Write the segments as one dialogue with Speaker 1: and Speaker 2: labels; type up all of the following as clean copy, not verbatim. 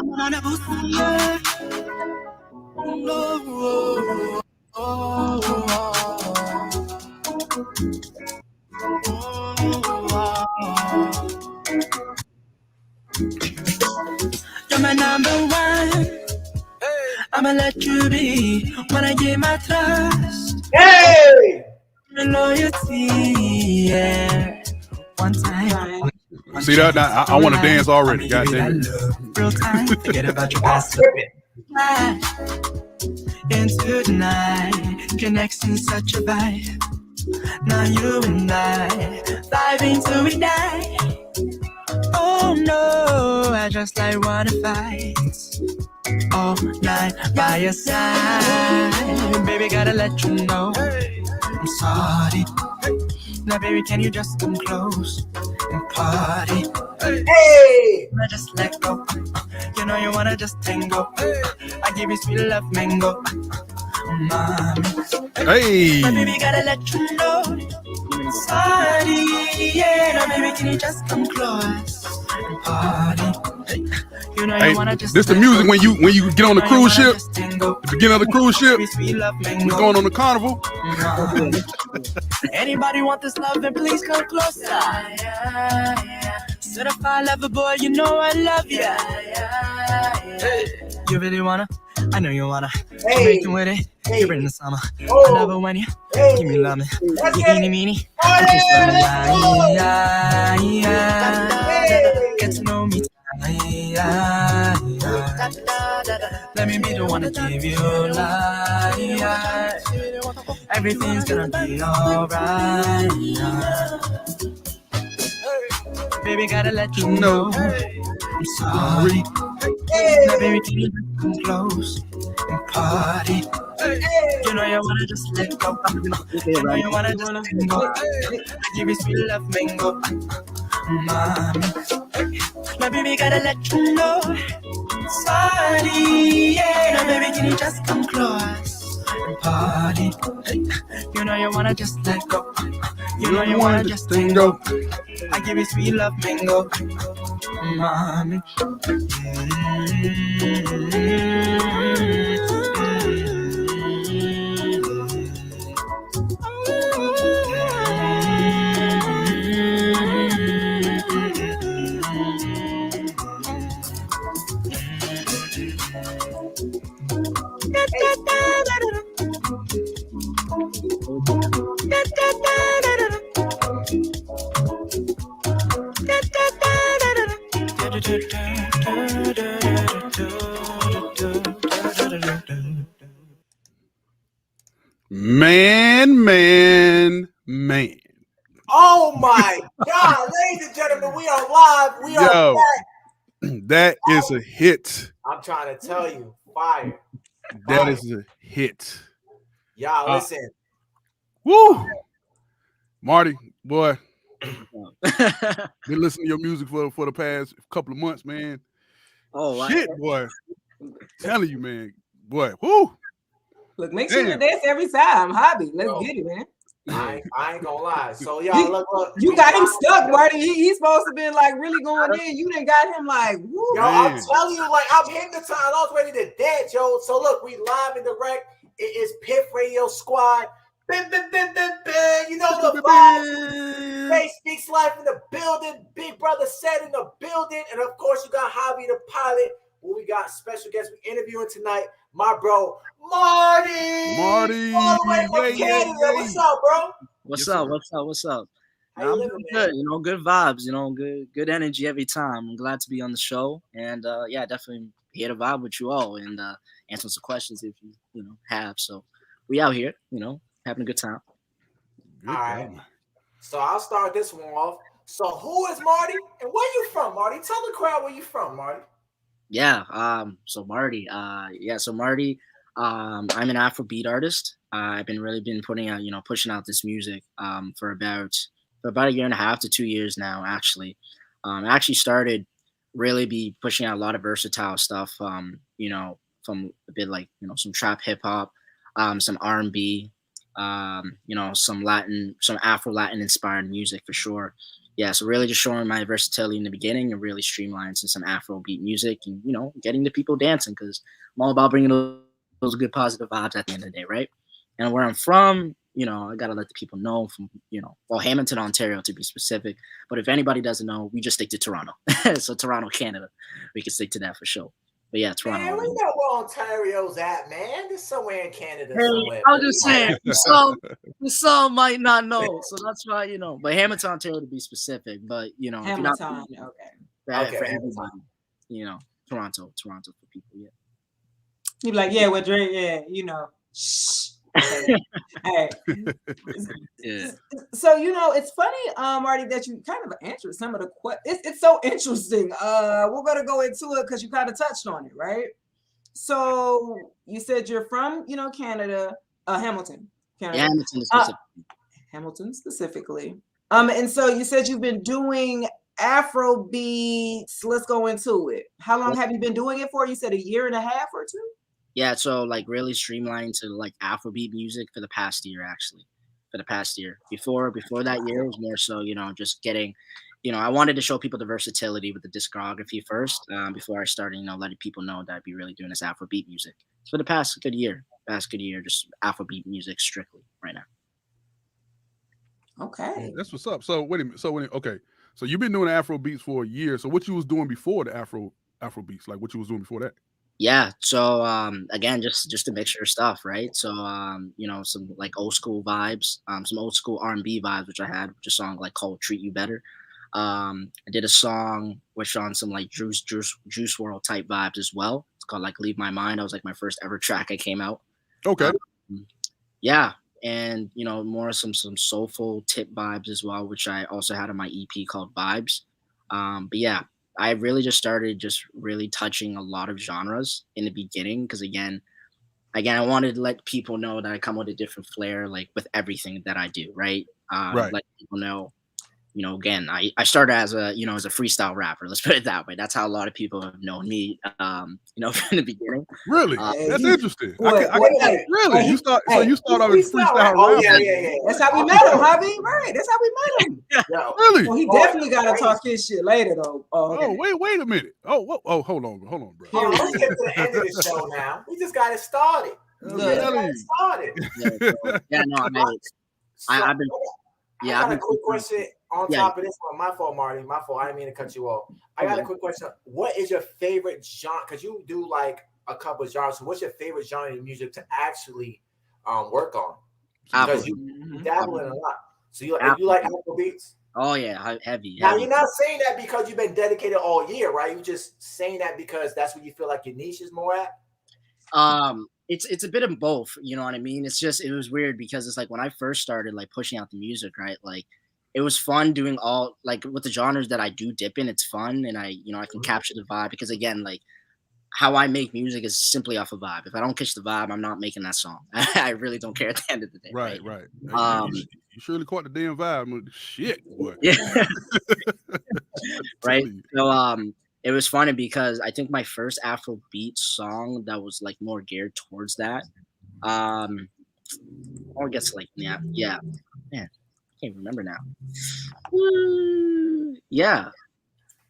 Speaker 1: You're my number one. I'ma let you be when I give my trust.
Speaker 2: Hey!
Speaker 1: My loyalty, yeah. One time.
Speaker 3: See that? I want to dance already. God damn it.
Speaker 1: Real time. Forget about your past. Into the night. Connection, such a vibe. Now you and I vibing till we die. Oh no, I just like wanna fight all night by your side. Baby, gotta let you know I'm sorry. Now, baby, can you just come close and party?
Speaker 2: Hey!
Speaker 1: I just let go. You know you wanna just tango. I give you sweet love mango. Mommy.
Speaker 3: Hey!
Speaker 1: Now, baby, gotta let you know I'm sorry. Yeah, now, baby, can you just come close and party? You know you wanna just
Speaker 3: this the music when you get on the cruise ship. The beginning of the cruise ship. We're going on the carnival.
Speaker 1: Anybody want this love, then please come closer. Certified lover boy, you know I love ya. You really wanna? I know you wanna.
Speaker 2: Hey.
Speaker 1: Making with it.
Speaker 2: Hey.
Speaker 1: You're in the summer.
Speaker 2: Oh.
Speaker 1: I love it when you give me love me.
Speaker 2: That's
Speaker 1: You
Speaker 2: it.
Speaker 1: eeny meeny.
Speaker 2: Oh,
Speaker 1: Just
Speaker 2: yeah.
Speaker 1: get to know me. Let me be the one to give you life. Everything's gonna be alright. Baby, gotta let you know I'm sorry. Now, baby, can you come close and party? You know you wanna just let go. You know you wanna just go. I give you sweet love mango. Mommy. My baby, gotta let you know sorry, yeah. Now, baby, can you just come close and party? You know you wanna just let go. You know you wanna just go. I give you sweet love mango. Mommy.
Speaker 3: Man.
Speaker 2: Oh my God, ladies and gentlemen, we are live. We are back.
Speaker 3: That is a hit.
Speaker 2: I'm trying to tell you, fire.
Speaker 3: That is a hit.
Speaker 2: Y'all listen.
Speaker 3: Woo! Marty, boy. Been listening to your music for the past couple of months, man.
Speaker 4: Oh,
Speaker 3: shit, boy. Telling you, man. Boy, whoo.
Speaker 5: Look, make sure you dance every time. Hobby. Let's get it, man.
Speaker 2: I ain't gonna lie. So y'all look.
Speaker 5: You got him stuck, Marty. He's supposed to be like really going in. You done got him like, woo.
Speaker 2: Yo, I'm telling you, like I'm hypnotized. I was ready to dance, yo. So look, we live and direct. It is Piff Radio Squad. You know the vibe. Face Speaks Life in the building. Big Brother Said in the building. And of course, you got Hobby the Pilot. Well, we got special guests we interviewing tonight. My bro, Marty. All the way from Canada. What's up, bro?
Speaker 4: What's up? I'm doing good, good vibes, good energy every time. I'm glad to be on the show. And yeah, definitely here to vibe with you all and answer some questions if you have. So we out here, having a good time.
Speaker 2: All right. So I'll start this one off. So who is Marty and where you from, Marty? Tell the crowd where you from, Marty.
Speaker 4: Yeah. So Marty. So Marty. I'm an Afrobeat artist. I've been putting out, pushing out this music for about a year and a half to 2 years now. Actually, I actually started really be pushing out a lot of versatile stuff. From a bit like some trap hip hop, some R&B, some Latin, some Afro Latin inspired music for sure. yeah, so really just showing my versatility in the beginning and really streamlining to some Afrobeat music and, you know, getting the people dancing because I'm all about bringing those good positive vibes at the end of the day, right? And where I'm from, you know, I got to let the people know from, you know, well, Hamilton, Ontario to be specific. But if anybody doesn't know, we just stick to Toronto. So Toronto, Canada, we can stick to that for sure. But yeah, Toronto.
Speaker 2: Man, we know where Ontario's at, man. There's somewhere in Canada
Speaker 4: Hey,
Speaker 2: somewhere.
Speaker 4: I was just saying, some might not know, so that's why, you know. But Hamilton, Ontario to be specific. But you know, if you're not
Speaker 5: Hamilton, okay.
Speaker 4: for everybody, you know, Toronto for people. Yeah.
Speaker 5: You be like, yeah, we're Drake, yeah, you know. Shh. Hey.
Speaker 4: Yeah.
Speaker 5: So you know, it's funny, Marty, that you kind of answered some of the questions. It's so interesting. We're gonna go into it because you kind of touched on it, right? So you said you're from, you know, Canada, Hamilton, Canada.
Speaker 4: Yeah, Hamilton specifically.
Speaker 5: Hamilton specifically. And so you said you've been doing Afro beats. Let's go into it. How long have you been doing it for? You said a year and a half or two?
Speaker 4: Yeah, so like really streamlined to like Afrobeat music for the past year, actually. For the past year. Before that year, it was more so, you know, just getting, you know, I wanted to show people the versatility with the discography first, before I started, you know, letting people know that I'd be really doing this Afrobeat music. So for the past good year, just Afrobeat music strictly right now.
Speaker 5: Okay.
Speaker 3: That's what's up. So wait a minute. Okay. So you've been doing Afro beats for a year. So what you was doing before the Afro beats? Like what you was doing before that?
Speaker 4: Yeah. So again, just a mixture of stuff, right? So you know, some like old school vibes, some old school R&B vibes, which I had, which a song like called "Treat You Better." I did a song which on some like Juice WRLD type vibes as well. It's called like "Leave My Mind." That was like my first ever track I came out.
Speaker 3: Okay.
Speaker 4: Yeah. And you know, more some soulful tip vibes as well, which I also had on my EP called Vibes. But yeah, I really just started just really touching a lot of genres in the beginning because again, I wanted to let people know that I come with a different flair, like with everything that I do, right?
Speaker 3: Right.
Speaker 4: Let people know, you know, again, I started as a freestyle rapper. Let's put it that way. That's how a lot of people have known me, you know, from the beginning.
Speaker 3: Really? That's interesting.
Speaker 2: Really?
Speaker 3: You start off as freestyle rapper.
Speaker 2: Oh, yeah.
Speaker 5: That's how we met him, Javi. Right. That's how we met him.
Speaker 3: Really?
Speaker 5: Well, he definitely got to talk his shit later, though.
Speaker 3: Oh, wait a minute. Oh, hold on, bro.
Speaker 2: Let's get to the end of the show now. We just got it started.
Speaker 4: Yeah, no, I've been.
Speaker 2: Yeah, I got a quick question on top of this one. My fault, Marty. My fault. I didn't mean to cut you off. I got a quick question. What is your favorite genre? Because you do like a couple of genres. So what's your favorite genre of music to actually work on? Because you dabble in a lot. So you like Afro beats?
Speaker 4: Oh yeah, heavy.
Speaker 2: Now you're not saying that because you've been dedicated all year, right? You're just saying that because that's what you feel like your niche is more at.
Speaker 4: It's a bit of both, you know what I mean? It was weird because it's like when I first started like pushing out the music, right? Like it was fun doing all like with the genres that I do dip in, it's fun and I can capture the vibe because again, like how I make music is simply off a vibe. If I don't catch the vibe, I'm not making that song. I really don't care at the end of the day.
Speaker 3: Right. You surely caught the damn vibe. Shit, boy.
Speaker 4: Yeah. Right. So it was funny because I think my first Afrobeat song that was like more geared towards that. Or I guess like yeah. Man, I can't remember now. Yeah.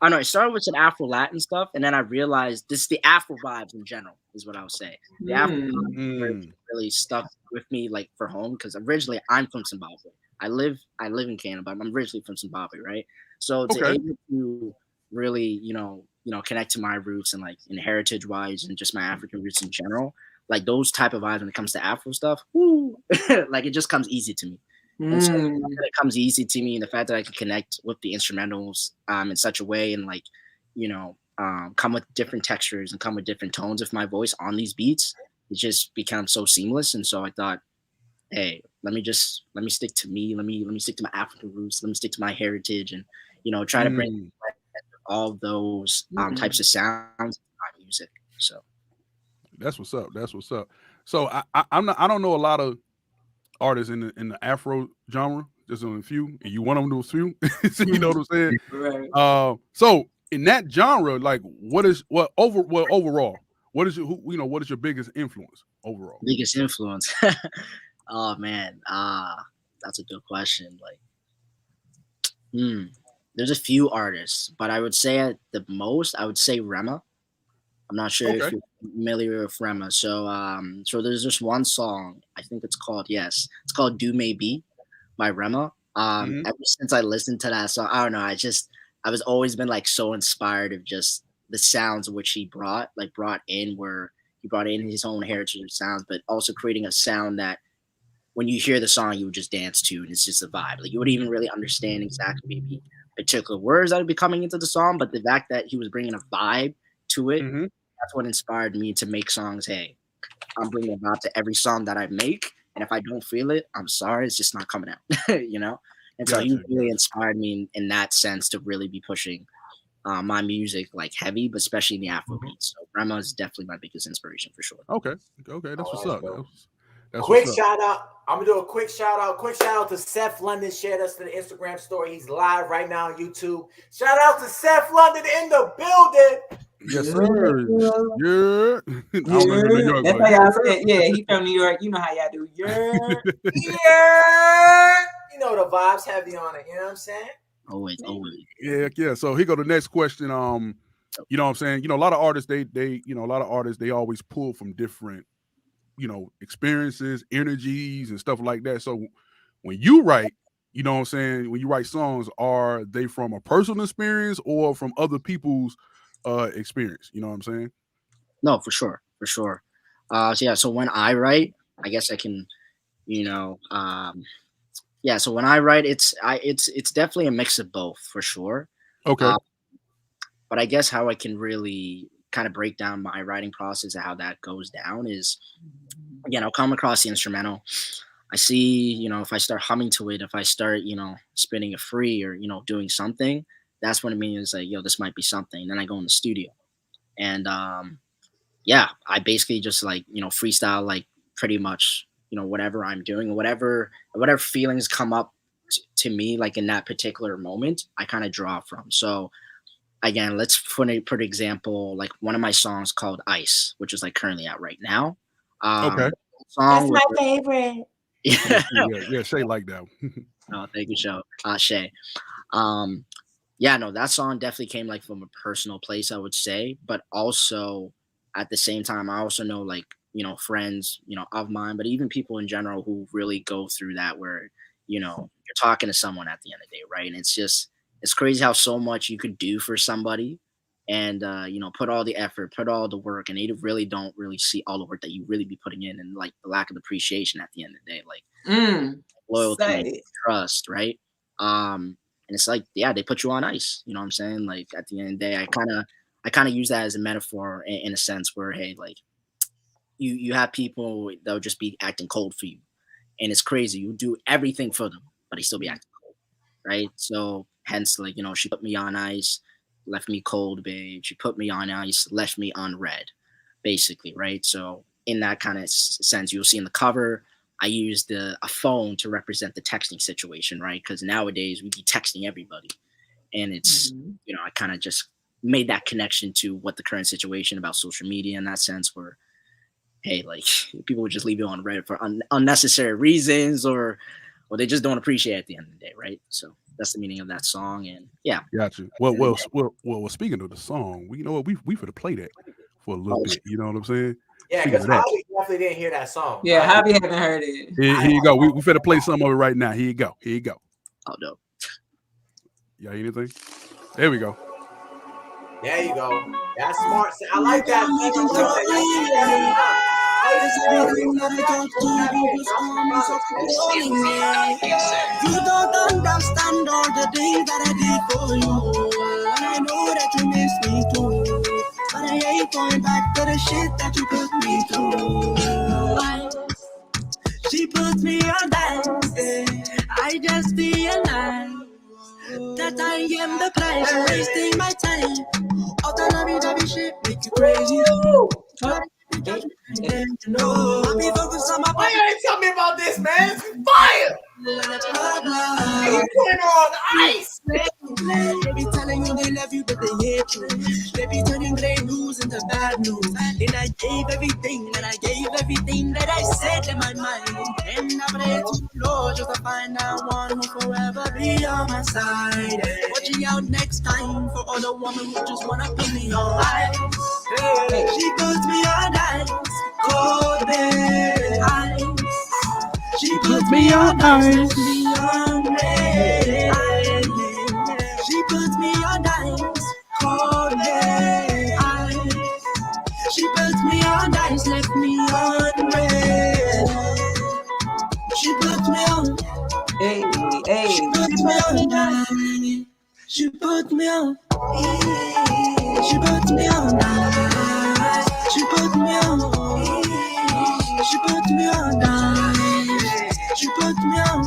Speaker 4: I know. It started with some Afro Latin stuff, and then I realized this the Afro vibes in general is what I would say. The Afro vibes really stuck with me like for home because originally I'm from Zimbabwe. I live in Canada, but I'm originally from Zimbabwe, right? So to able to really, connect to my roots and like in heritage wise and just my African roots in general, like those type of vibes when it comes to Afro stuff, like it just comes easy to me. And so it comes easy to me, and the fact that I can connect with the instrumentals in such a way, and like, come with different textures and come with different tones of my voice on these beats, it just becomes so seamless. And so I thought, hey, let me stick to me, let me stick to my African roots, let me stick to my heritage, and try to bring all those types of sounds to my music. So
Speaker 3: that's what's up. So I don't know a lot of artists in the Afro genre, just on a few, and you one of those few. So you know what I'm saying?
Speaker 5: Right.
Speaker 3: So in that genre, like what is overall? What is your biggest influence overall?
Speaker 4: Biggest influence? Oh man, that's a good question. Like, there's a few artists, but I would say at the most, I would say Rema. I'm not sure if
Speaker 3: Okay.
Speaker 4: you're familiar with Rema. So there's this one song, I think it's called it's called "Do Maybe" by Rema.
Speaker 3: Mhm.
Speaker 4: Ever since I listened to that song, I don't know, I was always been like so inspired of just the sounds which he brought in, where he brought in his own heritage of sounds, but also creating a sound that when you hear the song, you would just dance to, and it's just a vibe. Like you wouldn't even really understand exactly maybe particular words that would be coming into the song, but the fact that he was bringing a vibe to it,
Speaker 3: Mhm.
Speaker 4: that's what inspired me to make songs. Hey, I'm bringing a vibe to every song that I make, and if I don't feel it, I'm sorry, it's just not coming out, you know. And so he
Speaker 3: Gotcha.
Speaker 4: really inspired me in that sense to really be pushing my music like heavy, but especially in the Afrobeat. So Rema is definitely my biggest inspiration for sure.
Speaker 3: Okay. Okay. That's what's
Speaker 2: that's
Speaker 3: up.
Speaker 2: dope.
Speaker 3: That's
Speaker 2: Quick
Speaker 3: what's up.
Speaker 2: shout out. I'm gonna do a quick shout out. Quick shout out to Seth London. Shared us to the Instagram story. He's live right now on YouTube. Shout out to Seth London in the building.
Speaker 3: Yes, sir. Yeah. I don't know New York,
Speaker 5: That's
Speaker 3: but
Speaker 5: how y'all say it. Yeah, he from New York. You know how y'all do. Yeah.
Speaker 2: Yeah. You know the vibes heavy on it. You know what I'm saying?
Speaker 4: Always.
Speaker 3: Yeah. So here go the next question. You know what I'm saying? You know, a lot of artists, they always pull from different, experiences, energies, and stuff like that. So when you write, you know what I'm saying, when you write songs, are they from a personal experience or from other people's experience? You know what I'm saying?
Speaker 4: No, for sure. So when I write, I guess I can, so when I write, it's definitely a mix of both for sure.
Speaker 3: Okay.
Speaker 4: But I guess how I can really kind of break down my writing process and how that goes down is, again, I'll come across the instrumental. I see, if I start humming to it, if I start, spinning a free or, doing something, that's when it means like, this might be something. Then I go in the studio and, I basically just like, freestyle, like pretty much, whatever I'm doing, whatever feelings come up to me, like in that particular moment, I kind of draw from. So again, let's for example, like one of my songs called Ice, which is like currently out right now.
Speaker 3: Okay.
Speaker 5: That's my favorite.
Speaker 3: Yeah, Shay like that.
Speaker 4: Oh, thank you, Shay. That song definitely came like from a personal place, I would say, but also at the same time, I also know like, friends, of mine, but even people in general who really go through that where, you're talking to someone at the end of the day, right? And it's crazy how so much you could do for somebody and, put all the effort, put all the work, and they really don't really see all the work that you really be putting in and like the lack of appreciation at the end of the day, like loyalty, trust, right? And it's like, they put you on ice, you know what I'm saying? Like at the end of the day, I kind of use that as a metaphor in a sense where, hey, like you have people that would just be acting cold for you. And it's crazy. You do everything for them, but they still be acting cold, right? So hence, like, she put me on ice, left me cold, babe. She put me on ice, left me on red, basically, right? So in that kind of sense, you'll see in the cover, I used a phone to represent the texting situation, right? Because nowadays we be texting everybody. And it's, I kind of just made that connection to what the current situation about social media in that sense where, hey, like people would just leave you on red for unnecessary reasons or they just don't appreciate it at the end of the day, right? So that's the meaning of that song. And
Speaker 3: Got you. Well, speaking of the song, we finna play that for a little bit. You know what I'm saying?
Speaker 2: Yeah, because I definitely didn't hear that song.
Speaker 5: Yeah, Javi haven't heard it.
Speaker 3: Here you go. We finna play some of it right now. Here you go.
Speaker 4: Oh, no.
Speaker 3: Yeah, anything? There we go.
Speaker 2: There you go. That's smart. I like that.
Speaker 1: You don't understand all the things that I did for you. And I know that you miss me too. But I ain't going back to the shit that you put me through. She puts me on that. I just realized that I am the price for wasting my time. All the lovey-dovey shit make you crazy. I'll be focused on my
Speaker 2: Why you ain't tell me about this, man? It's fire! And you put it on ice!
Speaker 1: They be telling you they love you, but they hate you. They be turning great news into bad news. And I gave everything that I said night in my mind. And I pray to Lord just to find that one who'll forever be on my side. Watching out next time for all the women who just wanna put me on ice. She puts me on ice, cold ice. She puts me on ice, me on red ice. She puts me on ice, cold ice. She puts me on ice, left me on red. She puts me on.
Speaker 5: Hey.
Speaker 1: She puts me on ice. She puts me on. She puts me on ice. She puts me on. She puts me on ice. She puts me on.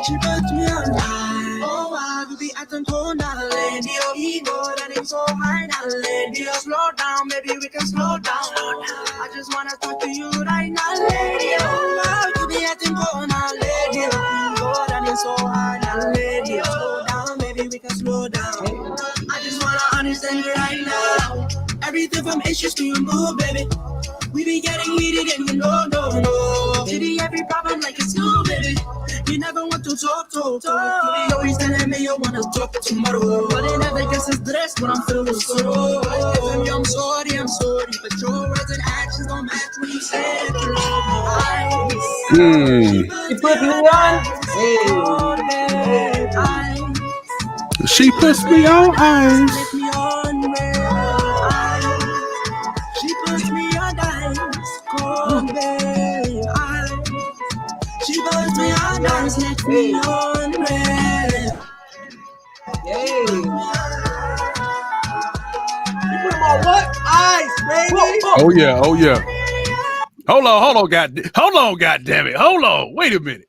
Speaker 1: She puts me on ice. Oh, I could be acting cold now, lady. Your ego running so high now, lady. Slow down, maybe we can slow down. I just wanna talk to you right now, lady. Oh, I could be acting cold now, lady. Your ego running so high now, lady. Slow down, maybe we can slow down. I just wanna understand you right now. Everything from issues to your move, baby. We be getting heated and you know, no. Pity every problem like it's new, baby. You never want to talk. You be always telling me you wanna talk tomorrow. But it never gets as dressed when I'm filled with sorrow. I'm sorry, but your words and actions don't match when you say that you love me.
Speaker 5: She put me on. Hey.
Speaker 3: She puts me on ice.
Speaker 1: Let me on red ice. She puts me on ice, cold red ice. She puts me on ice, let me on red.
Speaker 5: Yay.
Speaker 2: You put them on what? Ice, baby.
Speaker 3: Oh yeah. Hold on, God damn it. Hold on. Wait a minute.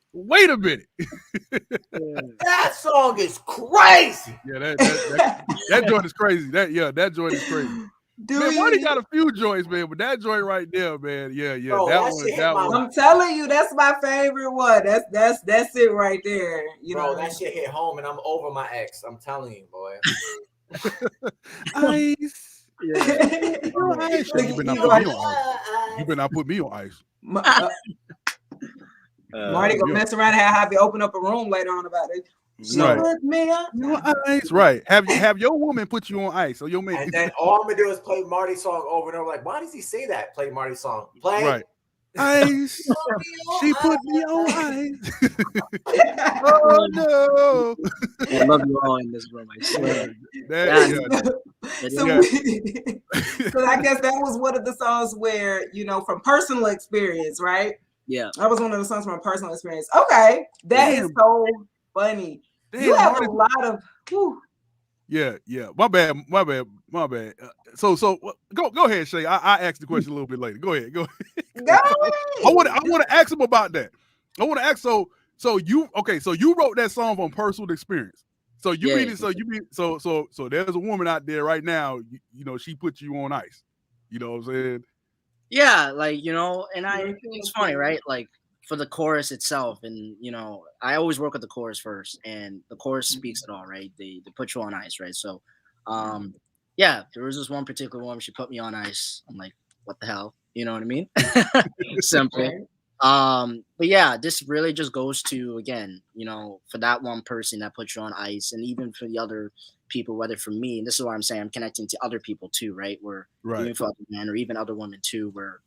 Speaker 2: That song is crazy.
Speaker 3: Yeah, that joint is crazy. That joint is crazy. Man, Marty got a few joints, man, but that joint right there, man. Yeah.
Speaker 2: Bro,
Speaker 3: that one.
Speaker 5: I'm telling you, that's my favorite one. That's it right there. You
Speaker 2: Bro,
Speaker 5: know,
Speaker 2: that shit hit home, and I'm over my ex. I'm telling you, boy.
Speaker 3: Ice. Yeah. You better not put me on ice.
Speaker 5: Marty gonna mess around and have you open up a room later on about it.
Speaker 3: Right.
Speaker 5: Put me on
Speaker 3: ice. Right. Have your woman put you on ice, or your man.
Speaker 2: And then all I'm gonna do is play Marty's song over and over. Like, why does he say that? Play Marty's song. Play.
Speaker 3: Right. Ice. She put me on ice. Oh no.
Speaker 4: I love you all in this room. I swear.
Speaker 5: So I guess that was one of the songs where, you know, from personal experience, right?
Speaker 4: Yeah.
Speaker 5: That was one of the songs from personal experience. Okay. That is so funny. You have a lot of
Speaker 3: Yeah. My bad. So go ahead, Shay. I asked the question a little bit later. Go ahead.
Speaker 5: Go ahead.
Speaker 3: I want to ask him about that. I want to ask. So you wrote that song from personal experience. So you mean it? So there's a woman out there right now. You know, she put you on ice. You know what I'm saying?
Speaker 4: Yeah, like, you know, and it's funny, right? Like for the chorus itself, and you know, I always work with the chorus first, and the chorus speaks it all, right? They put you on ice, right? So, yeah, there was this one particular woman. She put me on ice. I'm like, what the hell? You know what I mean? Simply. But yeah, this really just goes to, again, you know, for that one person that put you on ice, and even for the other people, whether for me, and this is why I'm saying I'm connecting to other people too, right? Where even for other men or even other women too, where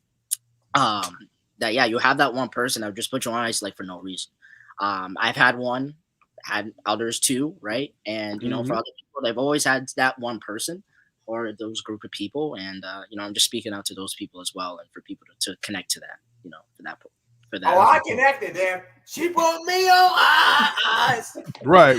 Speaker 4: that you have that one person that would just put you on ice like for no reason. I've had others too, right? And you know, for other people, they've always had that one person or those group of people, and you know, I'm just speaking out to those people as well, and for people to connect to that, you know, for that.
Speaker 2: Oh, I connected them. She put me on ice.
Speaker 3: Right.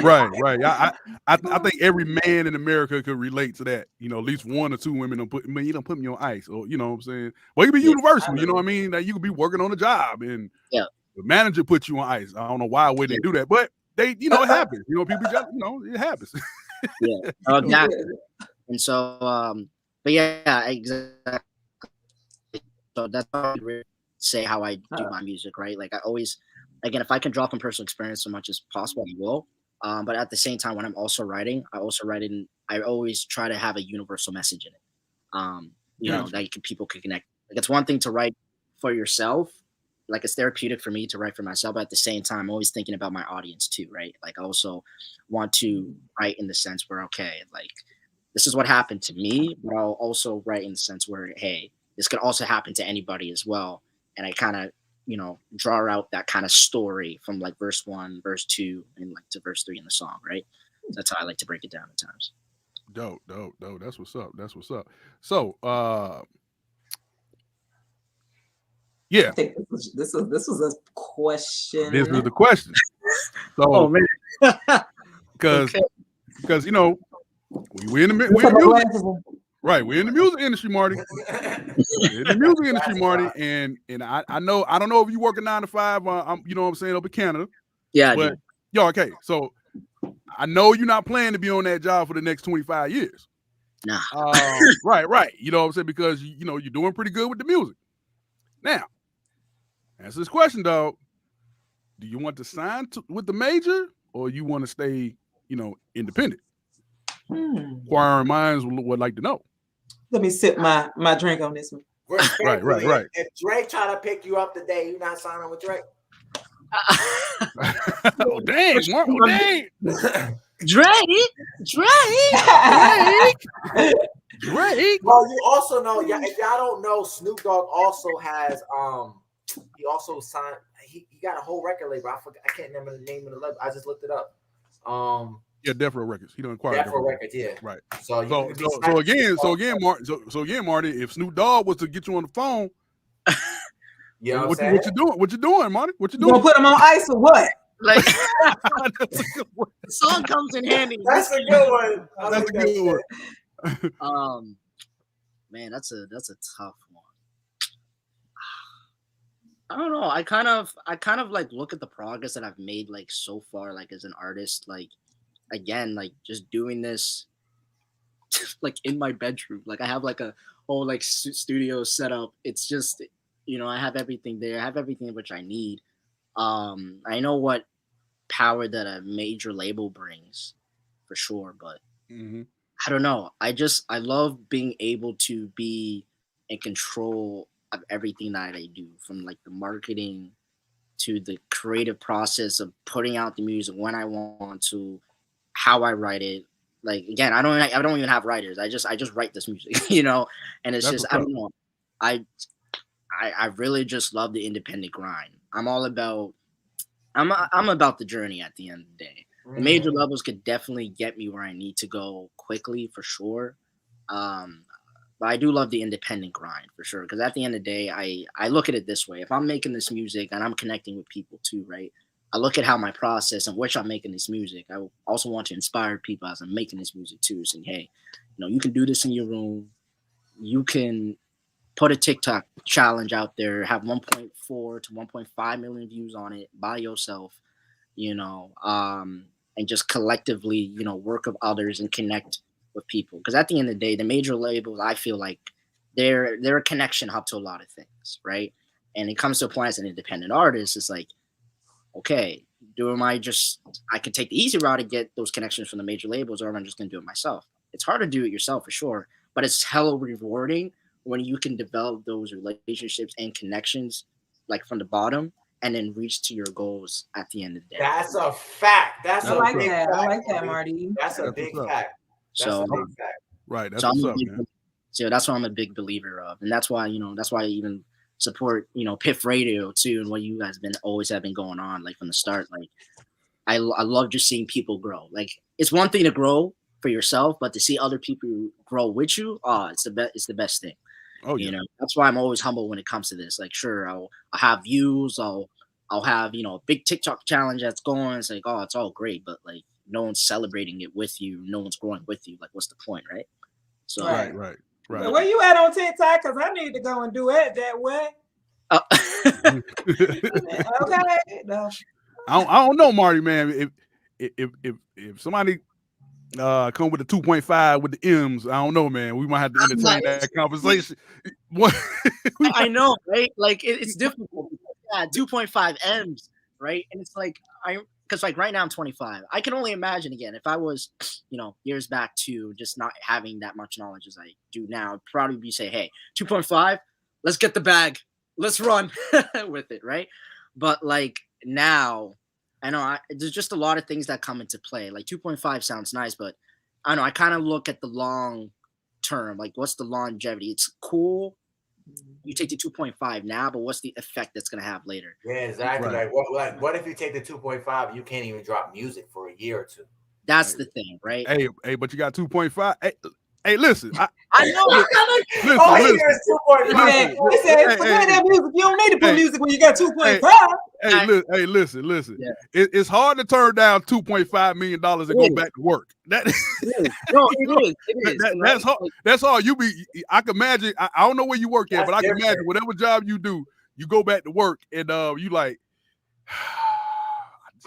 Speaker 3: I think every man in America could relate to that. You know, at least one or two women don't put me on ice, or you know what I'm saying. Well, it could be universal. You know what I mean? That you could be working on a job and the manager put you on ice. I don't know why would they do that, but they, you know, it happens. You know, people just, you know, it happens.
Speaker 4: Yeah, exactly. And so, but yeah, exactly. So that's how I really say how I do my music, right? Like I always, again, if I can draw from personal experience so much as possible, I will. But at the same time, when I'm also writing, I always try to have a universal message in it. You know, that people can connect. Like it's one thing to write for yourself, like it's therapeutic for me to write for myself, but at the same time, I'm always thinking about my audience too, right? Like I also want to write in the sense where, okay, like this is what happened to me, but I'll also write in the sense where, hey, this could also happen to anybody as well. And I kind of, draw out that kind of story from like verse 1, verse 2, and like to verse 3 in the song, right? That's how I like to break it down at times.
Speaker 3: Dope. That's what's up. So, yeah.
Speaker 5: I think this was a question.
Speaker 3: This is the question. So,
Speaker 4: oh man,
Speaker 3: because we're in the music, right? We're in the music industry, Marty. We're in the music industry, Marty, and I don't know if you working 9 to 5. I'm, what I'm saying, up in Canada.
Speaker 4: Yeah,
Speaker 3: but okay. So I know you're not planning to be on that job for the next 25 years.
Speaker 4: Nah.
Speaker 3: Right. You know what I'm saying? Because you're doing pretty good with the music. Now, answer this question, dog. Do you want to sign with the major, or you want to stay, independent? Inquiring minds would like to know.
Speaker 5: Let me sip my drink on this one.
Speaker 3: Right.
Speaker 2: If Drake trying to pick you up today, you not signing with Drake?
Speaker 3: Oh, dang, Mark. Oh, dang.
Speaker 4: Drake.
Speaker 2: Well, you also know, if y'all don't know, Snoop Dogg also has he also signed. He got a whole record label. I can't remember the name of the label. I just looked it up.
Speaker 3: Yeah, Death Row Records. He don't inquire.
Speaker 2: Death Row Records, yeah.
Speaker 3: Right.
Speaker 2: So
Speaker 3: again, Marty, if Snoop Dogg was to get you on the phone,
Speaker 2: you know
Speaker 3: what you doing? What you doing, Marty? What you doing?
Speaker 5: You gonna put him on ice or what?
Speaker 4: Like the song comes in handy.
Speaker 2: That's a good one.
Speaker 3: That's a good one.
Speaker 4: Man, that's a tough one. I don't know. I kind of like look at the progress that I've made like so far, like as an artist, like again, like just doing this like in my bedroom. Like I have like a whole like studio set up. It's just, I have everything there. I have everything which I need. I know what power that a major label brings for sure, but I don't know. I love being able to be in control of everything that I do, from like the marketing to the creative process of putting out the music when I want to, how I write it. Like again, I don't even have writers. I just write this music, and it's just, I don't know. I really just love the independent grind. I'm about the journey at the end of the day. The major levels could definitely get me where I need to go quickly for sure. But I do love the independent grind for sure. Because at the end of the day, I look at it this way. If I'm making this music and I'm connecting with people too, right? I look at how my process and which I'm making this music. I also want to inspire people as I'm making this music too, saying, hey, you can do this in your room. You can put a TikTok challenge out there, have 1.4 to 1.5 million views on it by yourself, and just collectively, work with others and connect with people. Because at the end of the day, the major labels, I feel like they're a connection hub to a lot of things, right? And it comes to a point as an independent artist, it's like, okay, I could take the easy route to get those connections from the major labels, or am I just going to do it myself? It's hard to do it yourself for sure, but it's hella rewarding when you can develop those relationships and connections like from the bottom and then reach to your goals at the end of the day.
Speaker 2: That's a fact.
Speaker 5: I like that, Marty.
Speaker 2: That's a big fact.
Speaker 3: Right. That's what's up, man.
Speaker 4: So that's why I'm a big believer of. And that's why, I even support, Piff Radio too, and what you guys always have been going on, like from the start. Like I love just seeing people grow. Like it's one thing to grow for yourself, but to see other people grow with you, it's the best thing. Oh, yeah. That's why I'm always humble when it comes to this. Like, sure, I'll have views, I'll have, a big TikTok challenge that's going. It's like, oh, it's all great, but like no one's celebrating it with you, no one's growing with you. Like, what's the point, right? So
Speaker 3: right.
Speaker 5: Well, where you at on TikTok? Because I need to go and do it that way. Okay. No.
Speaker 3: I don't know, Marty, man. If somebody come with a 2.5 with the M's, I don't know, man. We might have to entertain that conversation.
Speaker 4: I know, right? Like it's difficult. Yeah, 2.5 M's, right? And it's like because like right now I'm 25. I can only imagine again if I was, years back to just not having that much knowledge as I do now. I'd probably be say, hey, 2.5, let's get the bag. let's run with it, right? But like now, I know there's just a lot of things that come into play. Like 2.5 sounds nice, but I don't know, I kind of look at the long term. Like, what's the longevity? It's cool. You take the 2.5 now, but what's the effect that's gonna have later?
Speaker 2: Yeah, exactly.
Speaker 3: Right.
Speaker 2: What if you take the 2.5? You can't even drop music for a year or two.
Speaker 4: That's the thing, right?
Speaker 3: Hey, but you got 2.5. Hey, listen.
Speaker 4: I know.
Speaker 3: Listen,
Speaker 2: Oh,
Speaker 3: listen.
Speaker 2: here's 2.5.
Speaker 5: He said, forget that music. You don't need to put music when you got 2.5.
Speaker 3: Hey, listen.
Speaker 4: Yeah.
Speaker 3: It's hard to turn down $2.5 million and go back to work. That
Speaker 4: No, it is.
Speaker 3: That's all. I can imagine. I don't know where you work at, but I can imagine whatever job you do, you go back to work and you like.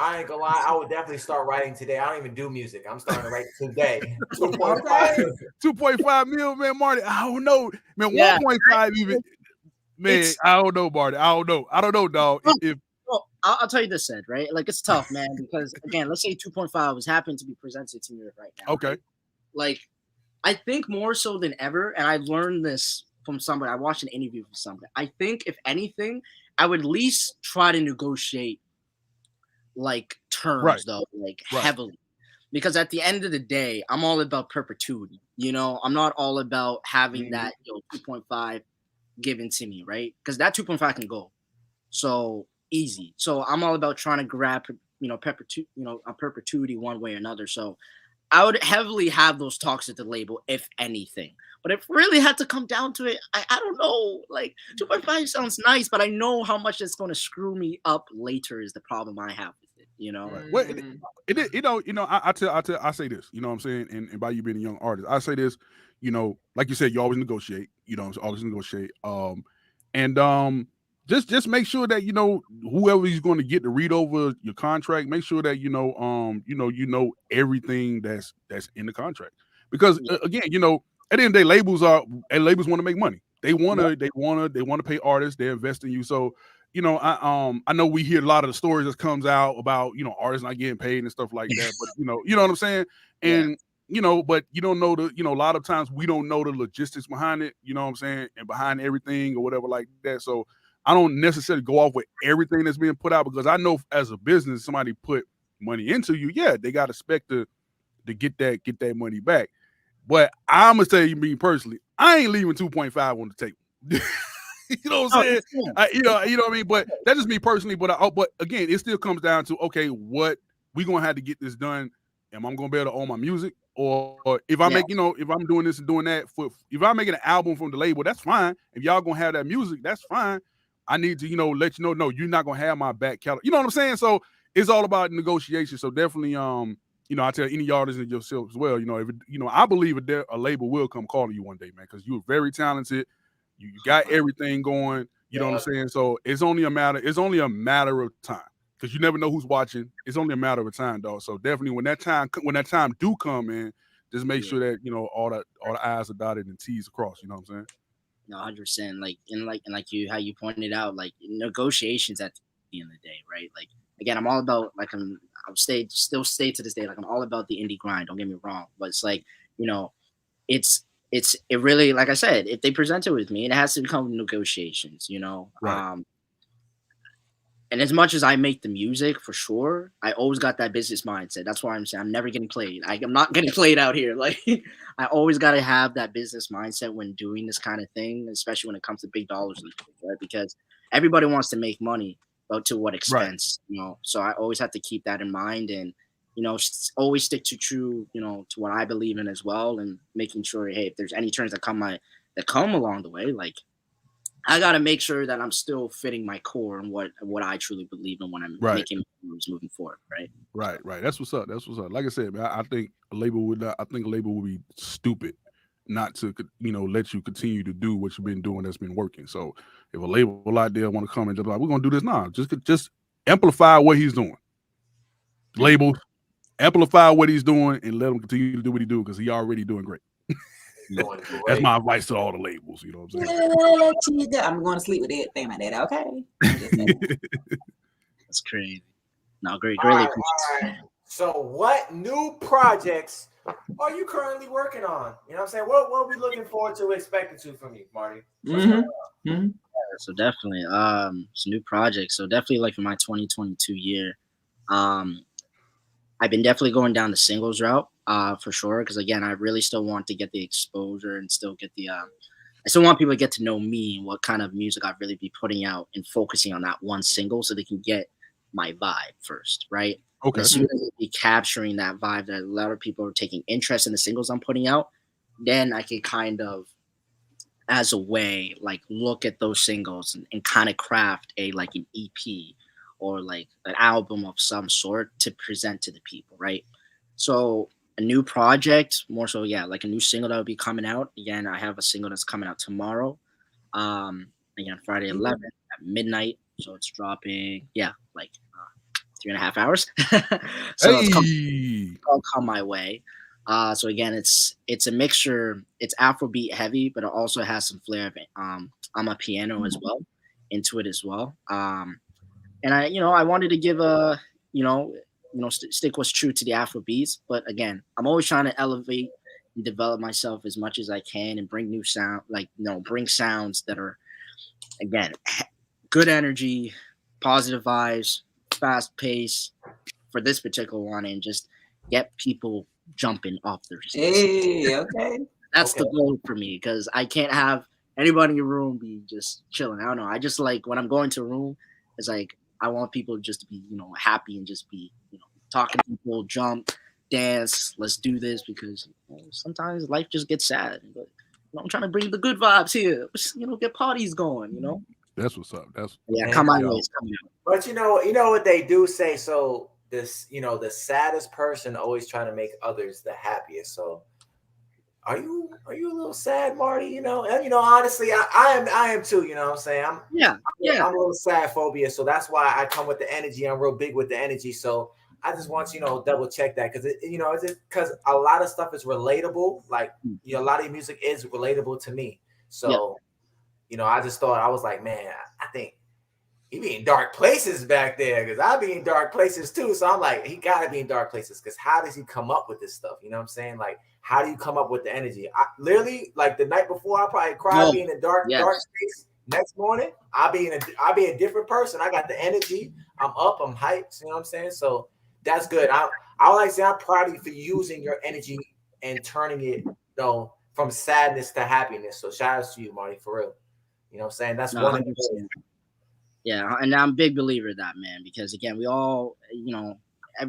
Speaker 2: I ain't gonna lie, I would definitely start writing today. I don't even do music. I'm starting to write today.
Speaker 3: 2.5 mil, man, Marty. I don't know, man. 1.5 even, man. I don't know, Marty. I don't know, dog.
Speaker 4: Well, I'll tell you this, Ed, right? Like, it's tough, man, because again, let's say 2.5 was happening to be presented to me right now.
Speaker 3: Okay.
Speaker 4: Right? Like, I think more so than ever, and I learned this from somebody. I watched an interview from somebody. I think if anything, I would at least try to negotiate like terms though, like heavily, because at the end of the day, I'm all about perpetuity. You know, I'm not all about having that 2.5 given to me, right? Because that 2.5 can go so easy. So I'm all about trying to grab, a perpetuity one way or another. So I would heavily have those talks at the label, if anything. But if really had to come down to it, I don't know. Like 2.5 sounds nice, but I know how much it's going to screw me up later is the problem I have with it. You know,
Speaker 3: well, I say this, you know what I'm saying? And by you being a young artist, I say this, like you said, you always negotiate, always negotiate. Just make sure that, whoever is going to get to read over your contract, make sure that, you know everything that's in the contract. Because again, at the end of the day, labels want to make money. They want to pay artists. They invest in you. So, I know we hear a lot of the stories that comes out about, artists not getting paid and stuff like that, but you know what I'm saying? And, but you don't know a lot of times we don't know the logistics behind it, you know what I'm saying? And behind everything or whatever like that. So I don't necessarily go off with everything that's being put out, because I know as a business, somebody put money into you. Yeah, they got to expect to get that money back. But I'm gonna tell you, me personally, I ain't leaving 2.5 on the table. You know what I'm saying? You know what I mean? But that's just me personally. But again, it still comes down to, okay, what we gonna have to get this done. Am I gonna be able to own my music? Or if I make, if I'm doing this and doing that, if I'm making an album from the label, that's fine. If y'all gonna have that music, that's fine. I need to, let you know, no, you're not gonna have my back catalog. You know what I'm saying? So it's all about negotiation. So definitely, I tell any artists and yourself as well, if I believe a label will come calling you one day, man, because you're very talented. You got everything going. You know what I'm saying? So it's only a matter of time, because you never know who's watching. It's only a matter of time, dog. So definitely when that time do come in, just make sure that all the I's are dotted and T's across. You know what I'm saying?
Speaker 4: No, 100%. Like how you pointed out, like negotiations at the end of the day, right? Like again, I'm all about I'll still stay to this day. Like I'm all about the indie grind. Don't get me wrong, but it's like it really, like I said, if they present it with me, it has to become negotiations.
Speaker 3: Right.
Speaker 4: And as much as I make the music, for sure, I always got that business mindset. That's why I'm saying I'm never getting played. I'm not getting played out here. Like I always got to have that business mindset when doing this kind of thing, especially when it comes to big dollars, right? Because everybody wants to make money, but to what expense? Right. So I always have to keep that in mind, and always stick to true, to what I believe in as well, and making sure, hey, if there's any turns that come along the way, like I got to make sure that I'm still fitting my core and what I truly believe in when I'm making moves moving forward. Right.
Speaker 3: That's what's up. Like I said, man, I think a label would be stupid not to, let you continue to do what you've been doing that's been working. So if a label out there want to come and just like, we're going to do this now, just amplify what he's doing. Labels, amplify what he's doing and let him continue to do what he do, because he already doing great. That's my advice to all the labels. You know what I'm saying?
Speaker 5: I'm going to sleep with it. Think about that. Okay.
Speaker 4: That's crazy. No, great.
Speaker 2: All right. So what new projects are you currently working on? You know what I'm saying? What are we looking forward to, expecting to from you, Marty?
Speaker 4: So definitely, some new projects. So definitely, like for my 2022 year, um, I've been definitely going down the singles route, for sure. Because again, I really still want to get the exposure and still get the, I still want people to get to know me and what kind of music I'd really be putting out and focusing on that one single so they can get my vibe first, right?
Speaker 3: Okay.
Speaker 4: As soon as they be capturing that vibe that a lot of people are taking interest in the singles I'm putting out, then I can kind of, as a way, like look at those singles and kind of craft a like an EP or like an album of some sort to present to the people, right? So a new project, more so, yeah, like a new single that will be coming out. Again, I have a single that's coming out tomorrow. Again, Friday 11th at midnight. So it's dropping, yeah, like 3.5 hours. So it'll come my way. So again, it's a mixture. It's Afrobeat heavy, but it also has some flair of I'm a piano as well into it as well. And I wanted to give a stick what's true to the Afrobeats, but again, I'm always trying to elevate and develop myself as much as I can and bring new sound, bring sounds that are, again, good energy, positive vibes, fast pace for this particular one, and just get people jumping off their seats.
Speaker 5: Hey, okay.
Speaker 4: That's the goal for me, because I can't have anybody in your room be just chilling. I don't know. I just like when I'm going to a room, it's like I want people just to be, happy and just be, talking to people, jump, dance, let's do this, because sometimes life just gets sad. But I'm trying to bring the good vibes here. Get parties going,
Speaker 3: That's what's up.
Speaker 4: Come on, it's coming out.
Speaker 2: But you know what they do say. So this, the saddest person always trying to make others the happiest. So are you a little sad, Marty? And honestly, I am too. You know what I'm saying? I'm a little sad phobia, so that's why I come with the energy. I'm real big with the energy. So I just want you to double check that, because it's because a lot of stuff is relatable. Like a lot of your music is relatable to me. So I just thought, I was like, man, I think he be in dark places back there, because I be in dark places too. So I'm like, he gotta be in dark places, because how does he come up with this stuff? You know what I'm saying? Like, how do you come up with the energy? I literally, like the night before, I probably cried being in a dark space. Next morning, I'll be a different person. I got the energy. I'm up. I'm hyped. You know what I'm saying? So that's good. I would like to say I'm proud of you for using your energy and turning it, from sadness to happiness. So shout out to you, Marty, for real. You know what I'm saying? That's one of the.
Speaker 4: Yeah, and I'm a big believer of that, man, because again, we all,